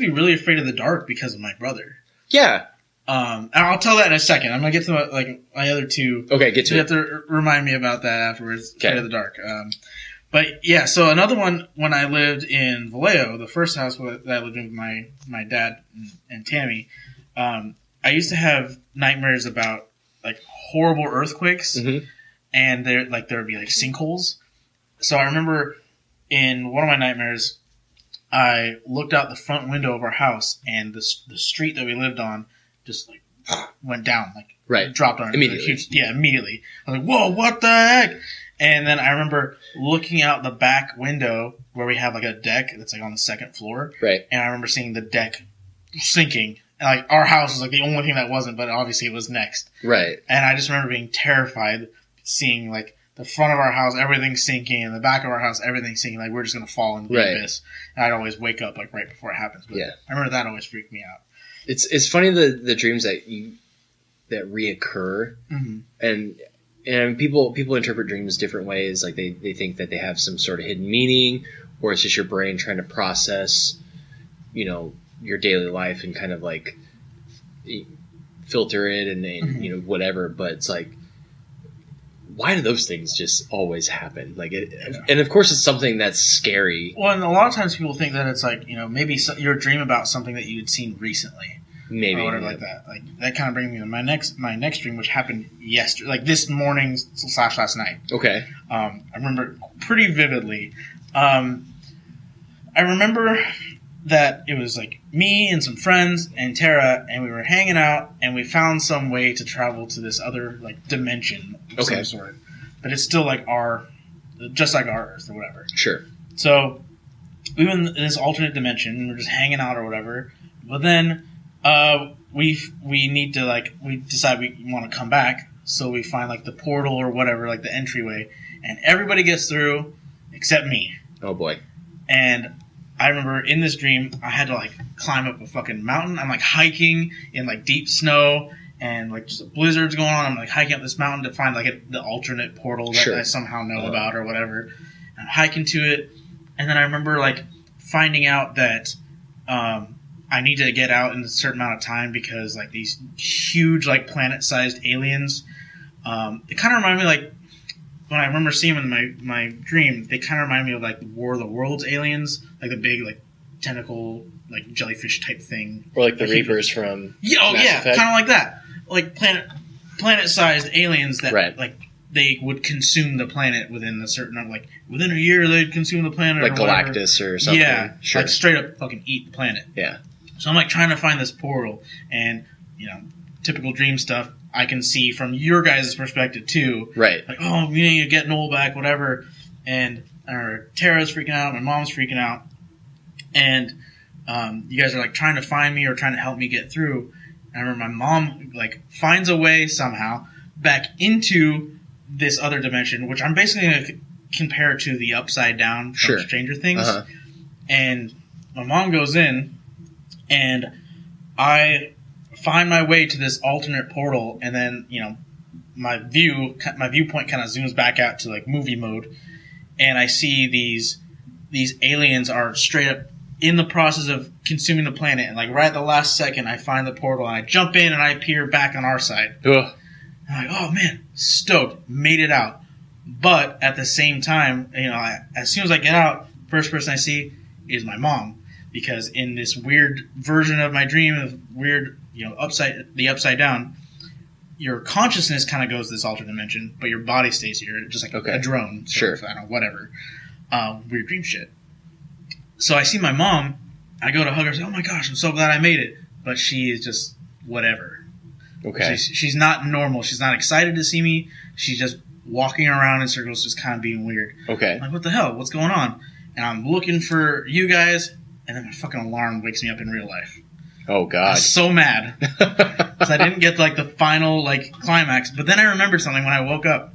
really afraid of the dark because of my brother. Yeah. And I'll tell that in a second. I'm gonna get to my other two. Okay, get to you it. You have to remind me about that afterwards. Okay. Afraid of the dark. But yeah, so another one when I lived in Vallejo, the first house that I lived in with my dad and Tammy, I used to have nightmares about like horrible earthquakes, and there would be like sinkholes. So I remember in one of my nightmares, I looked out the front window of our house, and the street that we lived on just like went down, like dropped on immediately. Immediately. I was like, "Whoa, what the heck?" And then I remember looking out the back window where we have like a deck that's like on the second floor. Right. And I remember seeing the deck sinking. And like our house was like the only thing that wasn't, but obviously it was next. Right. And I just remember being terrified seeing like the front of our house, everything sinking, and the back of our house, everything sinking. Like we're just going to fall into the abyss. And I'd always wake up like right before it happens. But I remember that always freaked me out. It's funny the dreams that reoccur. And people interpret dreams different ways. Like they think that they have some sort of hidden meaning, or it's just your brain trying to process, your daily life and kind of like filter it and whatever. But it's like, why do those things just always happen? Like and of course it's something that's scary. Well, and a lot of times people think that it's like maybe you're dreaming about something that you'd seen recently. Maybe or whatever like that. Like that kind of brings me to my next dream, which happened yesterday, like this morning / last night. Okay. I remember pretty vividly. I remember that it was like me and some friends and Tara, and we were hanging out, and we found some way to travel to this other like dimension of some sort. But it's still like just like our Earth or whatever. Sure. So we were in this alternate dimension, and we're just hanging out or whatever. But then we need to we decide we want to come back, so we find like the portal or whatever, like the entryway, and everybody gets through except me. Oh boy. And I remember in this dream I had to like climb up a fucking mountain. I'm like hiking in like deep snow and like just a blizzard's going on. I'm like hiking up this mountain to find like the alternate portal that I somehow know about or whatever. And I'm hiking to it, and then I remember like finding out that I need to get out in a certain amount of time because like these huge like planet-sized aliens. It kind of remind me like when I remember seeing them in my dream. They kind of remind me of like the War of the Worlds aliens, like the big like tentacle like jellyfish type thing, or like the Reapers from Mass Effect. Kind of like that, like planet-sized aliens that Right. like they would consume the planet within a certain like within a year they'd consume the planet Like or whatever. Galactus or something. Yeah, Sure. like straight up fucking eat the planet. Yeah. So I'm like trying to find this portal, and you know, typical dream stuff. I can see from your guys' perspective too. Right. Like, oh, we need to get Noel back, whatever. And Tara's freaking out, my mom's freaking out, and you guys are like trying to find me or trying to help me get through. And I remember my mom like finds a way somehow back into this other dimension, which I'm basically going to compare to the Upside Down from Sure. Stranger Things. Uh-huh. And my mom goes in, and I find my way to this alternate portal, and then, you know, my viewpoint kind of zooms back out to like movie mode, and I see these aliens are straight up in the process of consuming the planet, and like right at the last second I find the portal and I jump in and I appear back on our side. Ugh. I'm like, oh man, stoked, made it out. But at the same time, you know, as soon as I get out, first person I see is my mom, because in this weird version of my dream of weird, you know, upside down, your consciousness kind of goes to this alternate dimension, but your body stays here, just like a drone. Sure. I don't know, whatever. Weird dream shit. So I see my mom. I go to hug her. I say, oh my gosh, I'm so glad I made it. But she is just whatever. Okay. She's not normal. She's not excited to see me. She's just walking around in circles, just kind of being weird. Okay. I'm like, what the hell? What's going on? And I'm looking for you guys, and then my fucking alarm wakes me up in real life. Oh I God. was so mad because I didn't get like the final like climax. But then I remembered something when I woke up.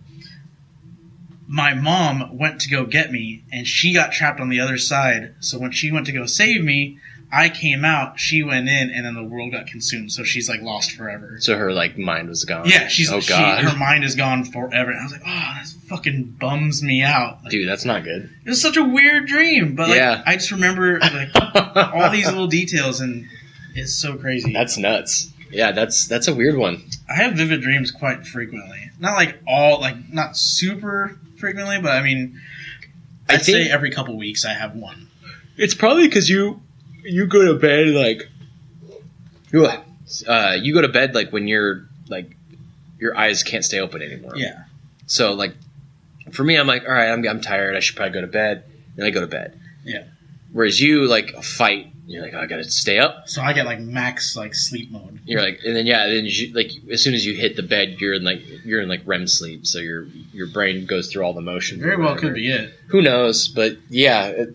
My mom went to go get me, and she got trapped on the other side. So when she went to go save me, I came out, she went in, and then the world got consumed. So she's like lost forever. So her like mind was gone. Yeah, Oh God. her mind is gone forever. And I was like, oh, that fucking bums me out. Like, Dude, that's not good. it was such a weird dream, but like, Yeah. I just remember like all these little details, and it's so crazy. That's nuts. Yeah, that's a weird one. I have vivid dreams quite frequently. Not like all, like not super frequently, but I mean, I'd say every couple weeks I have one. It's probably because you go to bed like you go to bed like when you're like your eyes can't stay open anymore. Yeah. So like for me, I'm like, all right, I'm tired. I should probably go to bed. Then I go to bed. Yeah. Whereas you like a fight. You're like, oh, I gotta stay up. So I get like max like sleep mode. You're like, and then you, like as soon as you hit the bed, you're in like REM sleep. So your brain goes through all the motions. Very well could be it. Who knows? But yeah,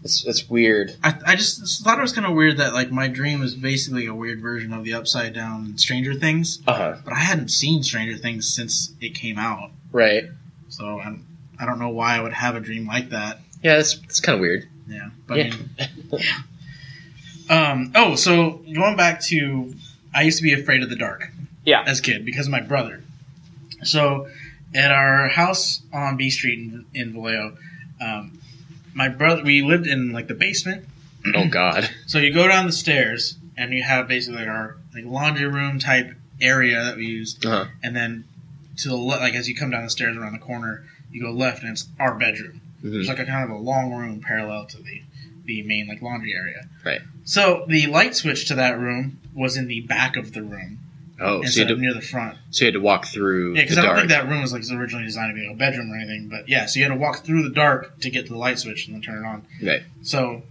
it's weird. I just thought it was kind of weird that like my dream was basically a weird version of the Upside Down Stranger Things. Uh-huh. But I hadn't seen Stranger Things since it came out. Right. So I don't know why I would have a dream like that. Yeah, it's kind of weird. Yeah. But Yeah. So going back to, I used to be afraid of the dark. Yeah. As a kid because of my brother. So at our house on B Street in Vallejo, my brother, we lived in like the basement. Oh God. So you go down the stairs and you have basically like our like laundry room type area that we used, Uh-huh. and then to the like as you come down the stairs around the corner, you go left and it's our bedroom. Mm-hmm. There's like a kind of a long room parallel to the main like laundry area. Right. So the light switch to that room was in the back of the room Oh, so instead of near the front. you had to walk through. Yeah, because the I don't dark. think that room was like originally designed to be a bedroom or anything. But yeah, so you had to walk through the dark to get to the light switch and then turn it on. Right. So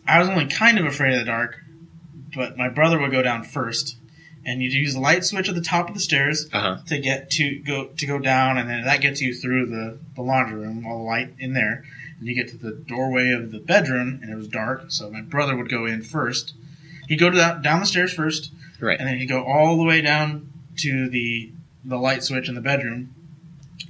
I was only kind of afraid of the dark, but my brother would go down first, and you'd use the light switch at the top of the stairs Uh-huh. to go down, and then that gets you through the laundry room, all the light in there, and you get to the doorway of the bedroom, and it was dark. So my brother would go in first. He'd go down the stairs first, Right. and then he'd go all the way down to the light switch in the bedroom,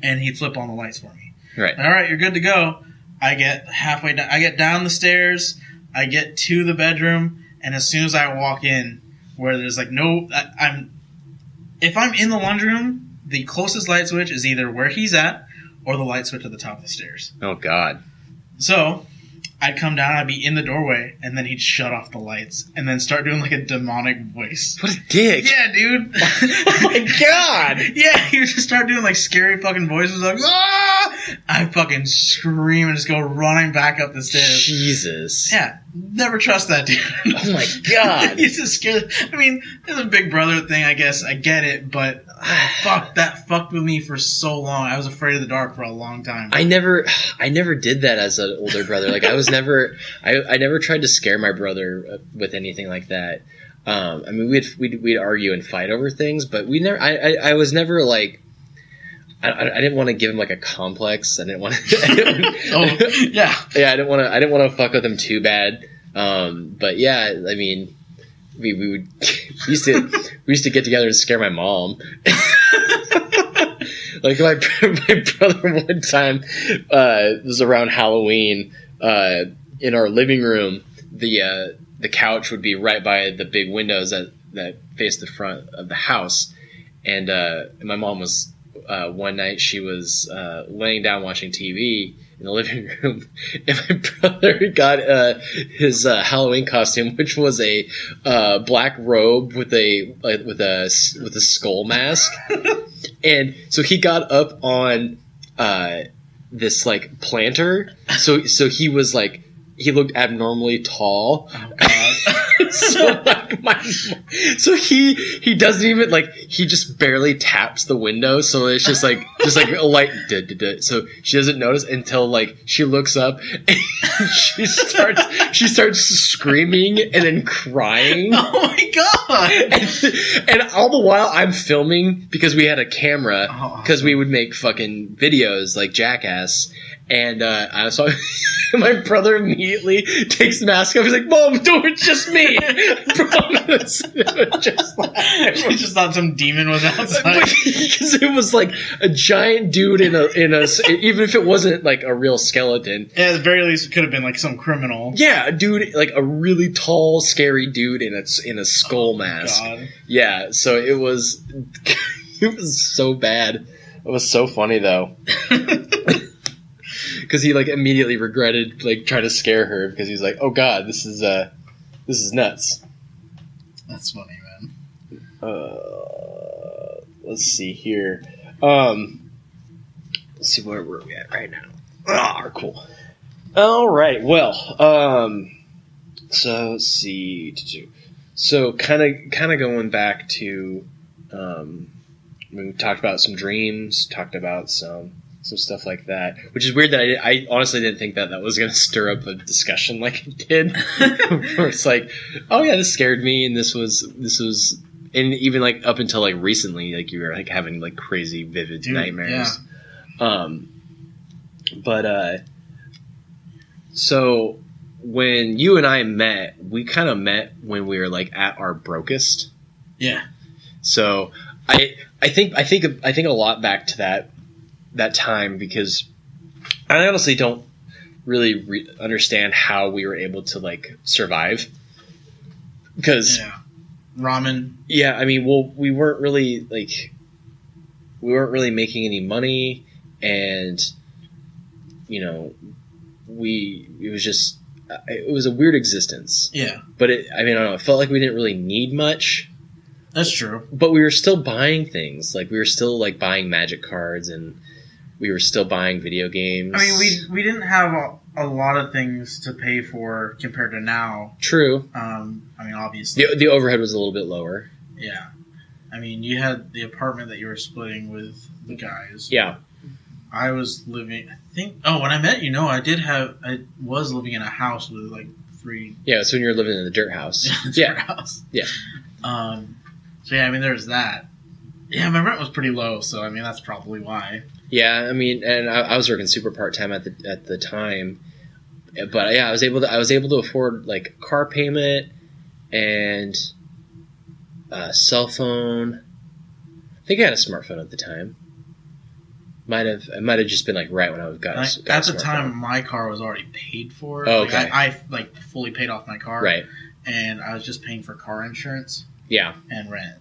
and he'd flip on the lights for me. Right. All right, you're good to go. I get halfway down. I get down the stairs. I get to the bedroom, and as soon as I walk in, where there's like if I'm in the laundry room, the closest light switch is either where he's at or the light switch at the top of the stairs. Oh God. So I'd come down, I'd be in the doorway, and then he'd shut off the lights and then start doing like a demonic voice. What a dick. Yeah, dude. Oh my God. Yeah, he would just start doing like scary fucking voices like, ah! I fucking scream and just go running back up the stairs. Jesus. Yeah, Never trust that dude. Oh my god. He's just scared. I mean, it's a big brother thing, I guess. I get it, but that fucked with me for so long. I was afraid of the dark for a long time. I never did that as an older brother. Like I never tried to scare my brother with anything like that. I mean, we'd argue and fight over things, but I was never like, I didn't want to give him like a complex. I didn't want to. Yeah. Yeah, I didn't want to fuck with him too bad. But yeah, I mean, we used to get together and scare my mom. Like my brother one time, it was around Halloween. In our living room, the couch would be right by the big windows that face the front of the house, and my mom was. One night she was laying down watching TV in the living room, and my brother got his Halloween costume, which was a black robe with a skull mask, and so he got up on this like planter, so he was like. He looked abnormally tall. Oh, God. So he doesn't even like he just barely taps the window, so it's just like a light. So she doesn't notice until like she looks up and she starts screaming and then crying. Oh my god! And all the while I'm filming because we had a camera because we would make fucking videos like Jackass. And I saw my brother immediately takes the mask off. He's like, "Mom, don't, it's just me." Promise. She just thought some demon was outside. Because it was like a giant dude in a even if it wasn't like a real skeleton. Yeah, at the very least, it could have been like some criminal. Yeah, a dude, like a really tall, scary dude in a skull mask. God. Yeah, so it was so bad. It was so funny though. Because he like immediately regretted like trying to scare her because he's like, "Oh God, this is nuts." That's funny, man. Let's see here. Let's see where we at right now. Ah, cool. All right. Well, so let's see. So kind of going back to, we talked about some dreams, talked about some stuff like that, which is weird that I honestly didn't think that was going to stir up a discussion like it did. Where it's like, oh yeah, this scared me, and this was, and even like up until like recently, like you were like having like crazy vivid nightmares. Yeah. So when you and I met, we kind of met when we were like at our brokest. Yeah. So I think a lot back to that time because I honestly don't really understand how we were able to like survive because ramen. Yeah, I mean, well, we weren't really making any money, and you know, it was a weird existence. Yeah, but I don't know. It felt like we didn't really need much. That's true. But we were still buying things. Like we were still like buying magic cards and. We were still buying video games. I mean, we didn't have a lot of things to pay for compared to now. True. I mean, obviously. The overhead was a little bit lower. Yeah. I mean, you had the apartment that you were splitting with the guys. Yeah. I was living, when I met you, I was living in a house with like 3. Yeah, it's when you were living in the dirt house. Dirt house. Yeah. So yeah, I mean, there's that. Yeah, my rent was pretty low, so I mean, that's probably why. Yeah, I mean, and I was working super part time at the time, but yeah, I was able to afford like car payment and a cell phone. I think I had a smartphone at the time. It might have just been like right when I got at the time, my car was already paid for. Oh, okay. I like fully paid off my car, right? And I was just paying for car insurance. Yeah, and rent.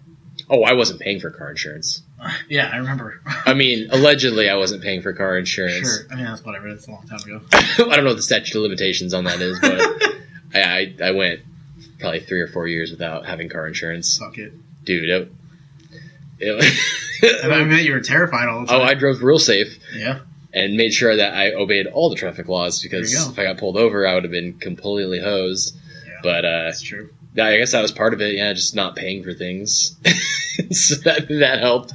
Oh, I wasn't paying for car insurance. Yeah, I remember. I mean, allegedly, I wasn't paying for car insurance. Sure. I mean, that's whatever. That's a long time ago. I don't know what the statute of limitations on that is, but I went probably 3 or 4 years without having car insurance. Fuck it. Dude, I mean, you were terrified all the time. Oh, I drove real safe. Yeah. and made sure that I obeyed all the traffic laws, because There you go. if I got pulled over, I would have been completely hosed. Yeah, But that's true. I guess that was part of it. Yeah, just not paying for things, so that helped.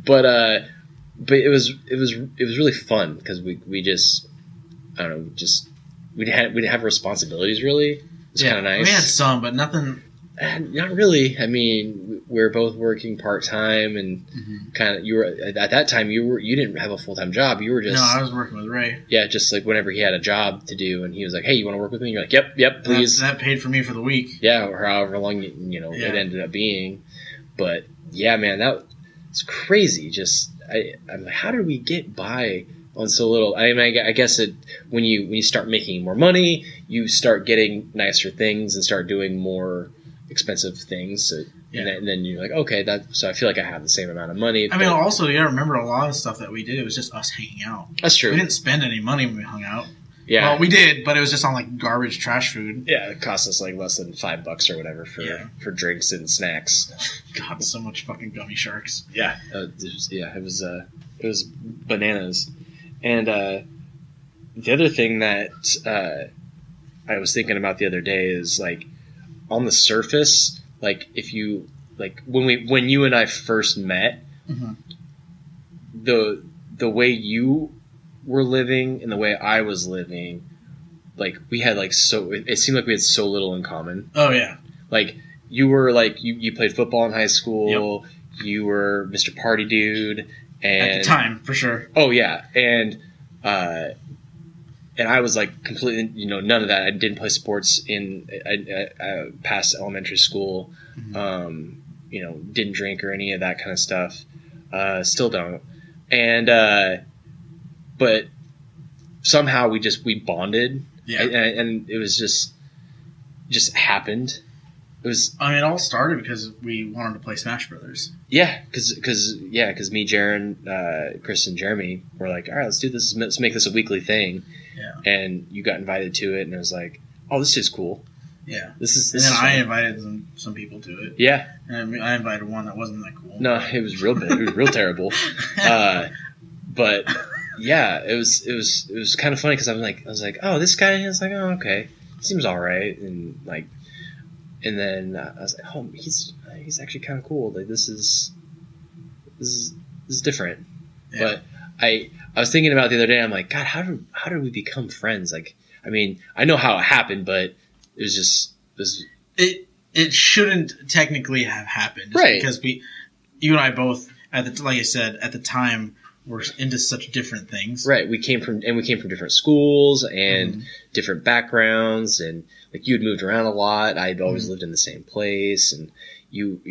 But it was really fun because we just, I don't know, just we didn't have responsibilities really. It was kind of nice. We had some, but nothing. Not really. I mean, we were both working part time, and kind of, you were at that time you didn't have a full time job. You were just, No, I was working with Ray. yeah, just like whenever he had a job to do, and he was like, "Hey, you want to work with me?" And you're like, "Yep, please." That paid for me for the week. Yeah, or however long it ended up being. But yeah, man, that was crazy. Just I'm like, how did we get by on so little? I mean, I guess when you start making more money, you start getting nicer things and start doing more expensive things. So, and then you're like, okay, so I feel like I have the same amount of money. I mean, also, you gotta remember a lot of stuff that we did, it was just us hanging out. That's true. We didn't spend any money when we hung out. Yeah. Well, we did, but it was just on like garbage trash food. Yeah, it cost us like less than $5 or whatever for drinks and snacks. God, so much fucking gummy sharks. Yeah, it was bananas. And the other thing that I was thinking about the other day is, like, on the surface, like, if you, like, when you and I first met, the way you were living and the way I was living, like, we had, like, it seemed like we had so little in common. Oh, yeah. Like, you were, like, you played football in high school. Yep. You were Mr. Party Dude. And, at the time, for sure. Oh, yeah. And I was, like, completely, none of that. I didn't play sports past elementary school. Didn't drink or any of that kind of stuff. Still don't. And, but somehow we bonded. Yeah. And it was just happened. It was. I mean, it all started because we wanted to play Smash Brothers. Yeah, because me, Jaron, Chris, and Jeremy were like, all right, let's do this. Let's make this a weekly thing. Yeah. And you got invited to it, and it was like, oh, this is cool. Yeah. This and then is I fun. invited some people to it. Yeah. And I invited one that wasn't that cool. No, it was real bad. It was real terrible. But yeah, it was kind of funny because I was like, oh, this guy. I was like, oh, okay, seems all right, and then I was like, oh, he's actually kind of cool. Like, this is different. Yeah. But I was thinking about it the other day. I'm like, God, how did we become friends? Like, I mean, I know how it happened, but it was just it shouldn't technically have happened, right? Because you and I both, like I said, at the time, were into such different things. Right. We came from different schools and different backgrounds, and like you had moved around a lot. I'd always lived in the same place, and you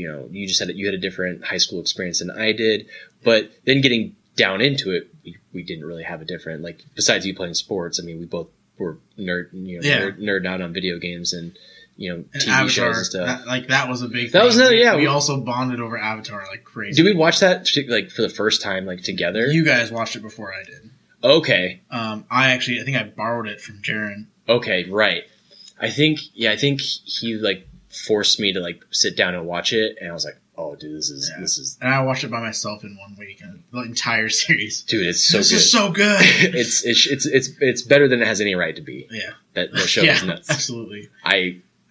just had a different high school experience than I did. But then getting down into it, we didn't really have a different, like, besides you playing sports. I mean, we both were nerd out on video games and TV Avatar, shows and stuff. That was a big thing. That was another, yeah. We also bonded over Avatar like crazy. Did we watch that like for the first time, like, together? You guys watched it before I did. Okay. I think I borrowed it from Jaron. Okay, right. I think he like forced me to like sit down and watch it, and I was like, oh, dude, this is. And I watched it by myself in 1 week, and the entire series. Dude, it's so good. This is so good. it's better than it has any right to be. Yeah. That show is nuts. Absolutely.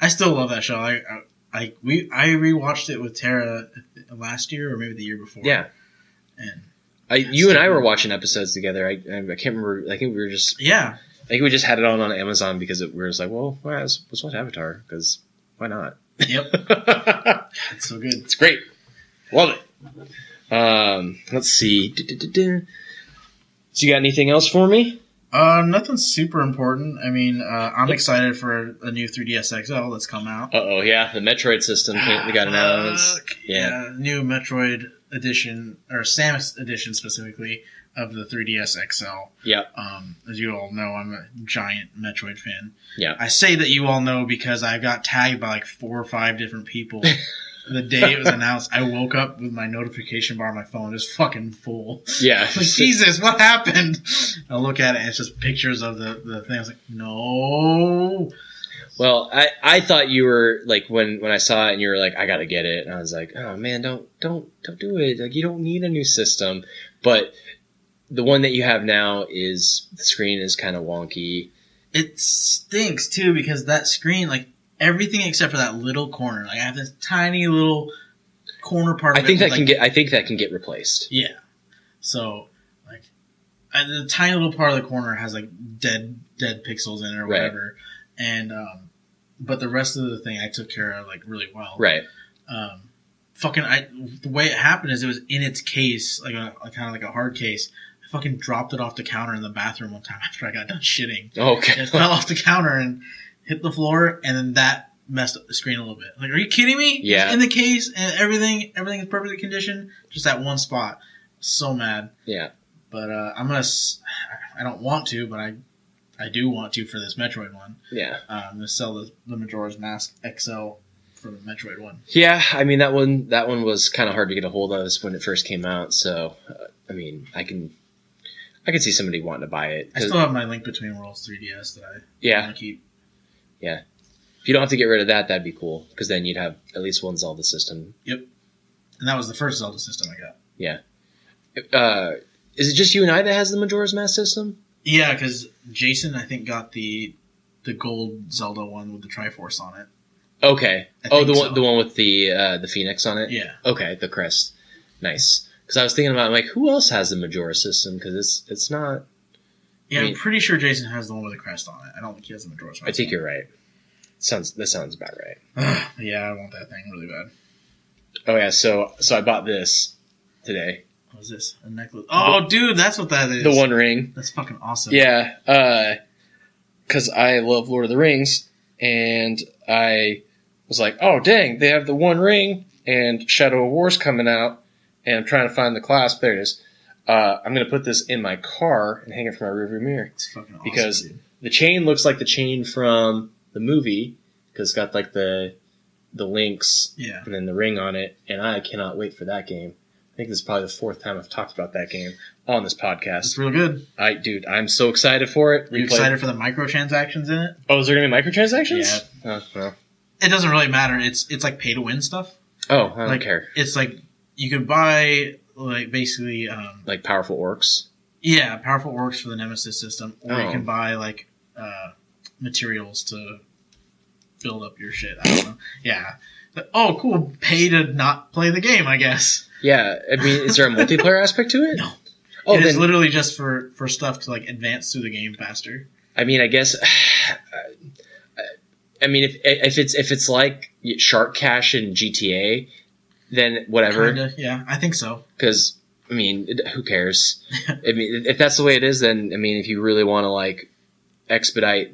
I still love that show. I rewatched it with Tara last year or maybe the year before. Yeah. And you and I were watching episodes together. I can't remember. I think we were just. Yeah. I think we just had it on Amazon because we were just like, well, let's watch Avatar, because why not? Yep. It's so good. It's great. Love it. Let's see. So you got anything else for me? Nothing super important. I mean, I'm excited for a new 3DS XL that's come out. Uh-oh, yeah. The Metroid system got announced. Yeah. New Metroid edition, or Samus edition specifically, of the 3DS XL. Yeah. As you all know, I'm a giant Metroid fan. Yeah. I say that you all know because I got tagged by like 4 or 5 different people the day it was announced. I woke up with my notification bar on my phone just fucking full. Yeah. Like, Jesus, what happened? I look at it and it's just pictures of the thing. I was like, no. Well, I thought you were like, when I saw it and you were like, I gotta get it, and I was like, oh man, don't do it. Like, you don't need a new system. But the one that you have now is the screen is kind of wonky. It stinks too because that screen, like everything except for that little corner, like I have this tiny little corner part. I think that can get replaced. Yeah. So like the tiny little part of the corner has like dead pixels in it or whatever, and but the rest of the thing I took care of like really well. Right. The way it happened is it was in its case, like a kind of like a hard case. I fucking dropped it off the counter in the bathroom one time after I got done shitting. Okay. It fell off the counter and hit the floor, and then that messed up the screen a little bit. Like, are you kidding me? Yeah. It's in the case, and everything is perfectly conditioned, just that one spot. So mad. Yeah. But I don't want to, but I do want to for this Metroid one. Yeah. I'm gonna sell the Majora's Mask XL for the Metroid one. Yeah, I mean that one was kind of hard to get a hold of when it first came out. So, I mean, I can see somebody wanting to buy it. I still have my Link Between Worlds 3DS that I want to keep. Yeah. If you don't have to get rid of that, that'd be cool because then you'd have at least one Zelda system. Yep. And that was the first Zelda system I got. Yeah. Is it just you and I that has the Majora's Mask system? Yeah, because Jason I think got the gold Zelda one with the Triforce on it. Okay. The one with the Phoenix on it? Yeah. Okay, the crest. Nice. Because I was thinking about, like, who else has the Majora system? Because it's not... Yeah, I'm pretty sure Jason has the one with the crest on it. I don't think he has the Majora's Mask. I think you're right. That sounds about right. Yeah, I want that thing really bad. Oh, yeah, so I bought this today. What is this? A necklace? Oh, dude, that's what that is. The One Ring. That's fucking awesome. Yeah, because I love Lord of the Rings, and I was like, oh, dang, they have the One Ring, and Shadow of War's coming out, and I'm trying to find the clasp. There it is. I'm going to put this in my car and hang it from my rearview mirror. It's fucking awesome, because dude. The chain looks like the chain from the movie, because it's got like the links and then the ring on it, and I cannot wait for that game. I think this is probably the fourth time I've talked about that game on this podcast. It's real good. Dude, I'm so excited for it. Are you excited for the microtransactions in it? Oh, is there going to be microtransactions? Yeah. Oh, well. It doesn't really matter. It's like pay to win stuff. Oh, I don't care. It's like you could buy like basically like powerful orcs. Yeah, powerful orcs for the Nemesis system, or you can buy like materials to build up your shit. I don't know. Yeah. But, oh, cool. Pay to not play the game, I guess. Yeah, I mean, is there a multiplayer aspect to it? No. Oh, it is literally just for stuff to like advance through the game faster. I mean, I guess. I mean, if it's like Shark Cash in GTA, then whatever. Kinda, yeah, I think so. Because I mean, who cares? I mean, if that's the way it is, then I mean, if you really want to like expedite,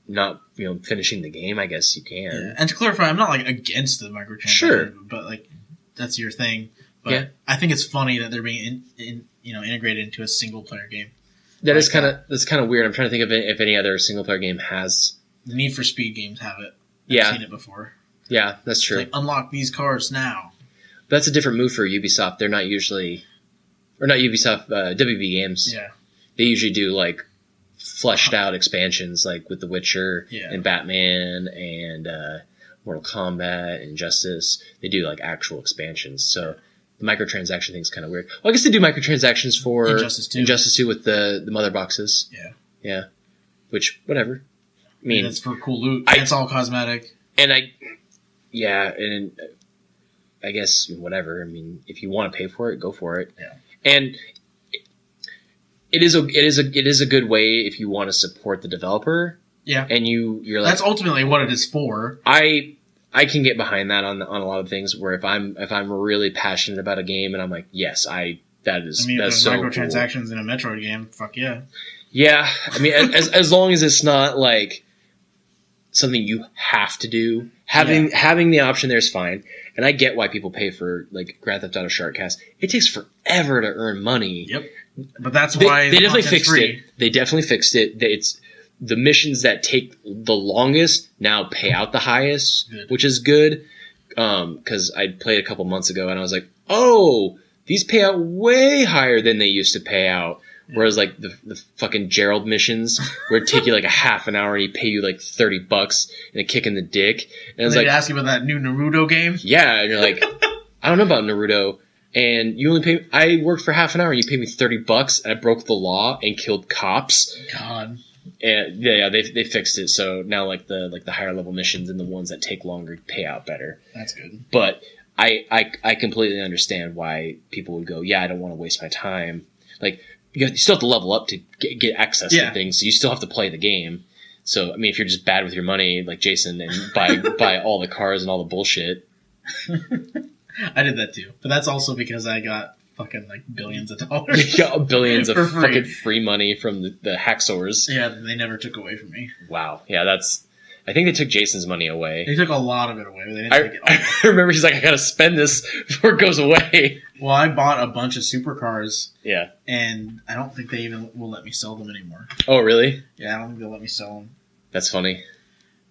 not finishing the game, I guess you can. Yeah. And to clarify, I'm not like against the microtransactions, sure, but like that's your thing. But I think it's funny that they're being integrated into a single player game. That's kind of weird. I'm trying to think of if any other single player game has. The Need for Speed games have it. I've seen it before. Yeah, that's true. It's like, unlock these cars now. That's a different move for Ubisoft. They're not usually, or not Ubisoft, WB Games. Yeah, they usually do like fleshed out expansions, like with The Witcher and Batman and Mortal Kombat and Injustice. They do like actual expansions. So the microtransaction thing's kind of weird. Well, I guess they do microtransactions for Injustice 2 with the mother boxes. Yeah. Which, whatever. I mean, it's for cool loot. It's all cosmetic. And I guess whatever. I mean, if you want to pay for it, go for it. Yeah. And it is a good way if you want to support the developer. Yeah. And you're like, that's ultimately what it is for. I can get behind that on a lot of things. Where if I'm really passionate about a game and I'm like, yes, that's so microtransactions cool. in a Metroid game. Fuck yeah. Yeah, I mean, as long as it's not like something you have to do, having the option there is fine. And I get why people pay for like Grand Theft Auto Sharkcast. It takes forever to earn money. Yep, but that's why they definitely fixed it. They definitely fixed it. It's the missions that take the longest now pay out the highest, which is good. Because I played a couple months ago and I was like, oh, these pay out way higher than they used to pay out. Whereas like the fucking Gerald missions where it'd take you like a half an hour and he'd pay you like $30 and a kick in the dick. And they'd ask you about that new Naruto game? Yeah, and you're like, I don't know about Naruto. and you only pay. I worked for half an hour, and you paid me $30, and I broke the law and killed cops. God. And yeah, they fixed it, so now like the higher level missions and the ones that take longer pay out better. That's good. But I completely understand why people would go, yeah, I don't want to waste my time. Like you still have to level up to get access to things, so you still have to play the game. So I mean, if you're just bad with your money, like Jason, and buy all the cars and all the bullshit. I did that too, but that's also because I got fucking like billions of dollars. You got billions of free. fucking free money from the hacksaws. Yeah, they never took away from me. Wow. Yeah, I think they took Jason's money away. They took a lot of it away. But they didn't take it all. I remember he's like, I gotta spend this before it goes away. Well, I bought a bunch of supercars. Yeah. And I don't think they even will let me sell them anymore. Oh, really? Yeah, I don't think they'll let me sell them. That's funny.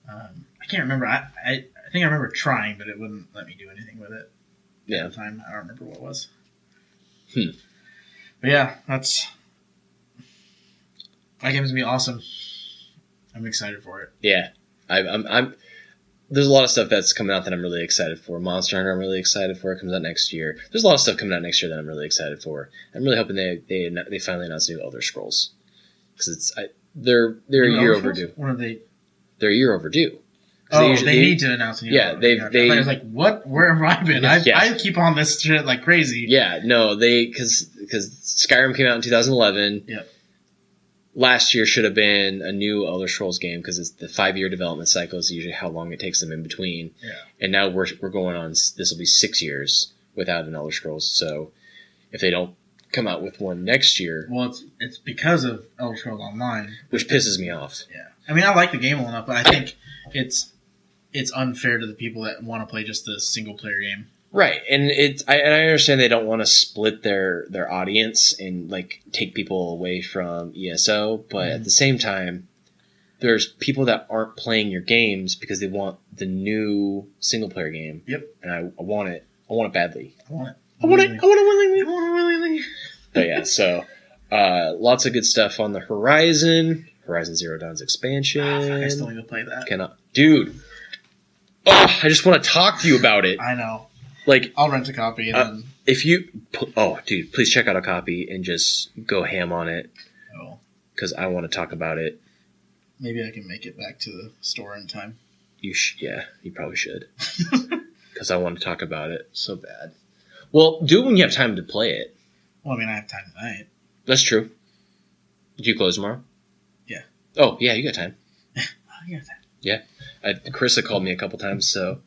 I can't remember. I think I remember trying, but it wouldn't let me do anything with it. Yeah. At the time, I don't remember what it was. But yeah, that game's gonna be awesome. I'm excited for it. Yeah, I'm. There's a lot of stuff that's coming out that I'm really excited for. Monster Hunter, I'm really excited for. It comes out next year. There's a lot of stuff coming out next year that I'm really excited for. I'm really hoping they finally announce new Elder Scrolls because they're a year overdue. What are they? They're a year overdue. Oh, they need to announce a new. Yeah, I was like, what? Where have I been? I keep on this shit like crazy. Yeah, no, because Skyrim came out in 2011. Yep. Last year should have been a new Elder Scrolls game because it's the 5-year development cycle is usually how long it takes them in between. Yeah. And now we're going on. This will be 6 years without an Elder Scrolls. So if they don't come out with one next year, well, it's because of Elder Scrolls Online, which pisses me off. Yeah, I mean I like the game well enough, but I think it's unfair to the people that want to play just the single player game. Right, and I understand they don't want to split their audience and like take people away from ESO, but at the same time, there's people that aren't playing your games because they want the new single player game. Yep, and I want it. I want it badly. I want it. I want it willingly. I want it willingly. But yeah, so lots of good stuff on the horizon. Horizon Zero Dawn's expansion. I still need to play that. Dude. Oh, I just want to talk to you about it. I know. Like, I'll rent a copy and then... If you... Oh, dude, please check out a copy and just go ham on it. Oh. Because I want to talk about it. Maybe I can make it back to the store in time. Yeah, you probably should. Because I want to talk about it so bad. Well, do it when you have time to play it. Well, I mean, I have time tonight. That's true. Do you close tomorrow? Yeah. Oh, yeah, you got time. I got time. Yeah. Carissa called me a couple times, so...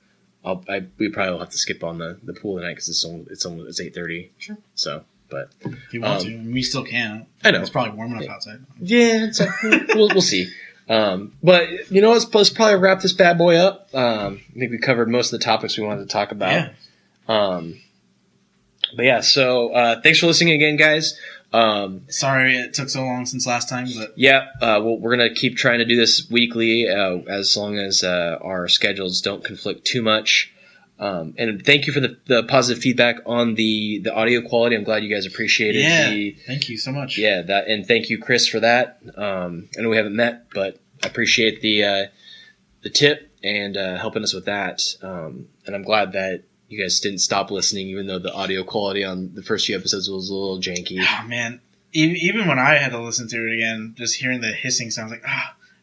we probably will have to skip on the pool tonight because it's 8:30. Sure. So, but if you want to, we still can. I know it's probably warm enough outside. Yeah, we'll see. But you know, let's probably wrap this bad boy up. I think we covered most of the topics we wanted to talk about. Yeah. But yeah, so thanks for listening again, guys. Sorry it took so long since last time, but yeah, we're gonna keep trying to do this weekly as long as our schedules don't conflict too much. And thank you for the positive feedback on the audio quality. I'm glad you guys appreciated. Yeah, thank you so much. Yeah, and thank you, Chris, for that. I know we haven't met, but I appreciate the tip and helping us with that. And I'm glad that you guys didn't stop listening, even though the audio quality on the first few episodes was a little janky. Oh, man. Even when I had to listen to it again, just hearing the hissing sounds like,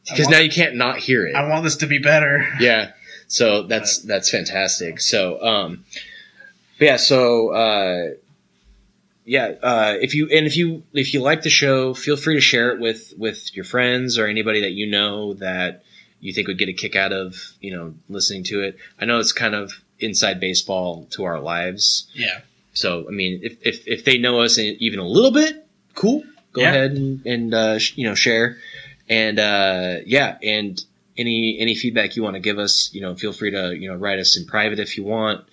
because now you can't not hear it. I want this to be better. Yeah. So that's fantastic. So, if you like the show, feel free to share it with your friends or anybody that you know that you think would get a kick out of, listening to it. I know it's kind of inside baseball to our lives. Yeah. So, I mean, if they know us even a little bit, cool. Go ahead and share. And, and any feedback you want to give us, feel free to, write us in private if you want.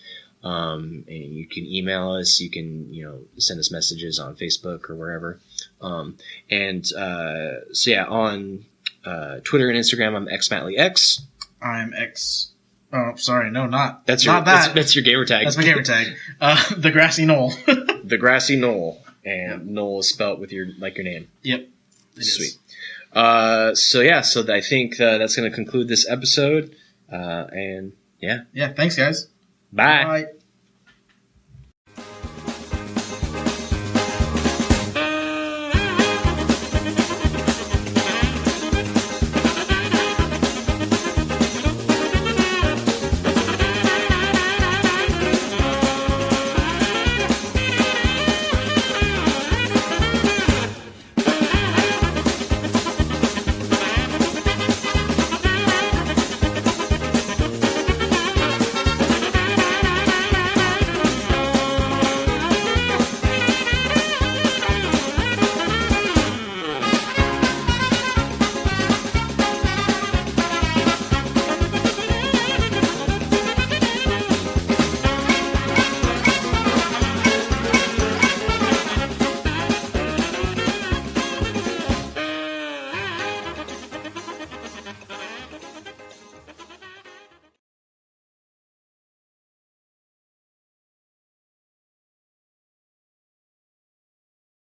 And you can email us, you can, send us messages on Facebook or wherever. On Twitter and Instagram, I'm xmattleyx. I'm X. Oh, sorry. No, not that. That's your gamer tag. That's my gamer tag. The Grassy Knoll. The Grassy Knoll. And Knoll is spelled with your name. Yep. Sweet. So I think that's going to conclude this episode. Yeah, thanks, guys. Bye. Bye.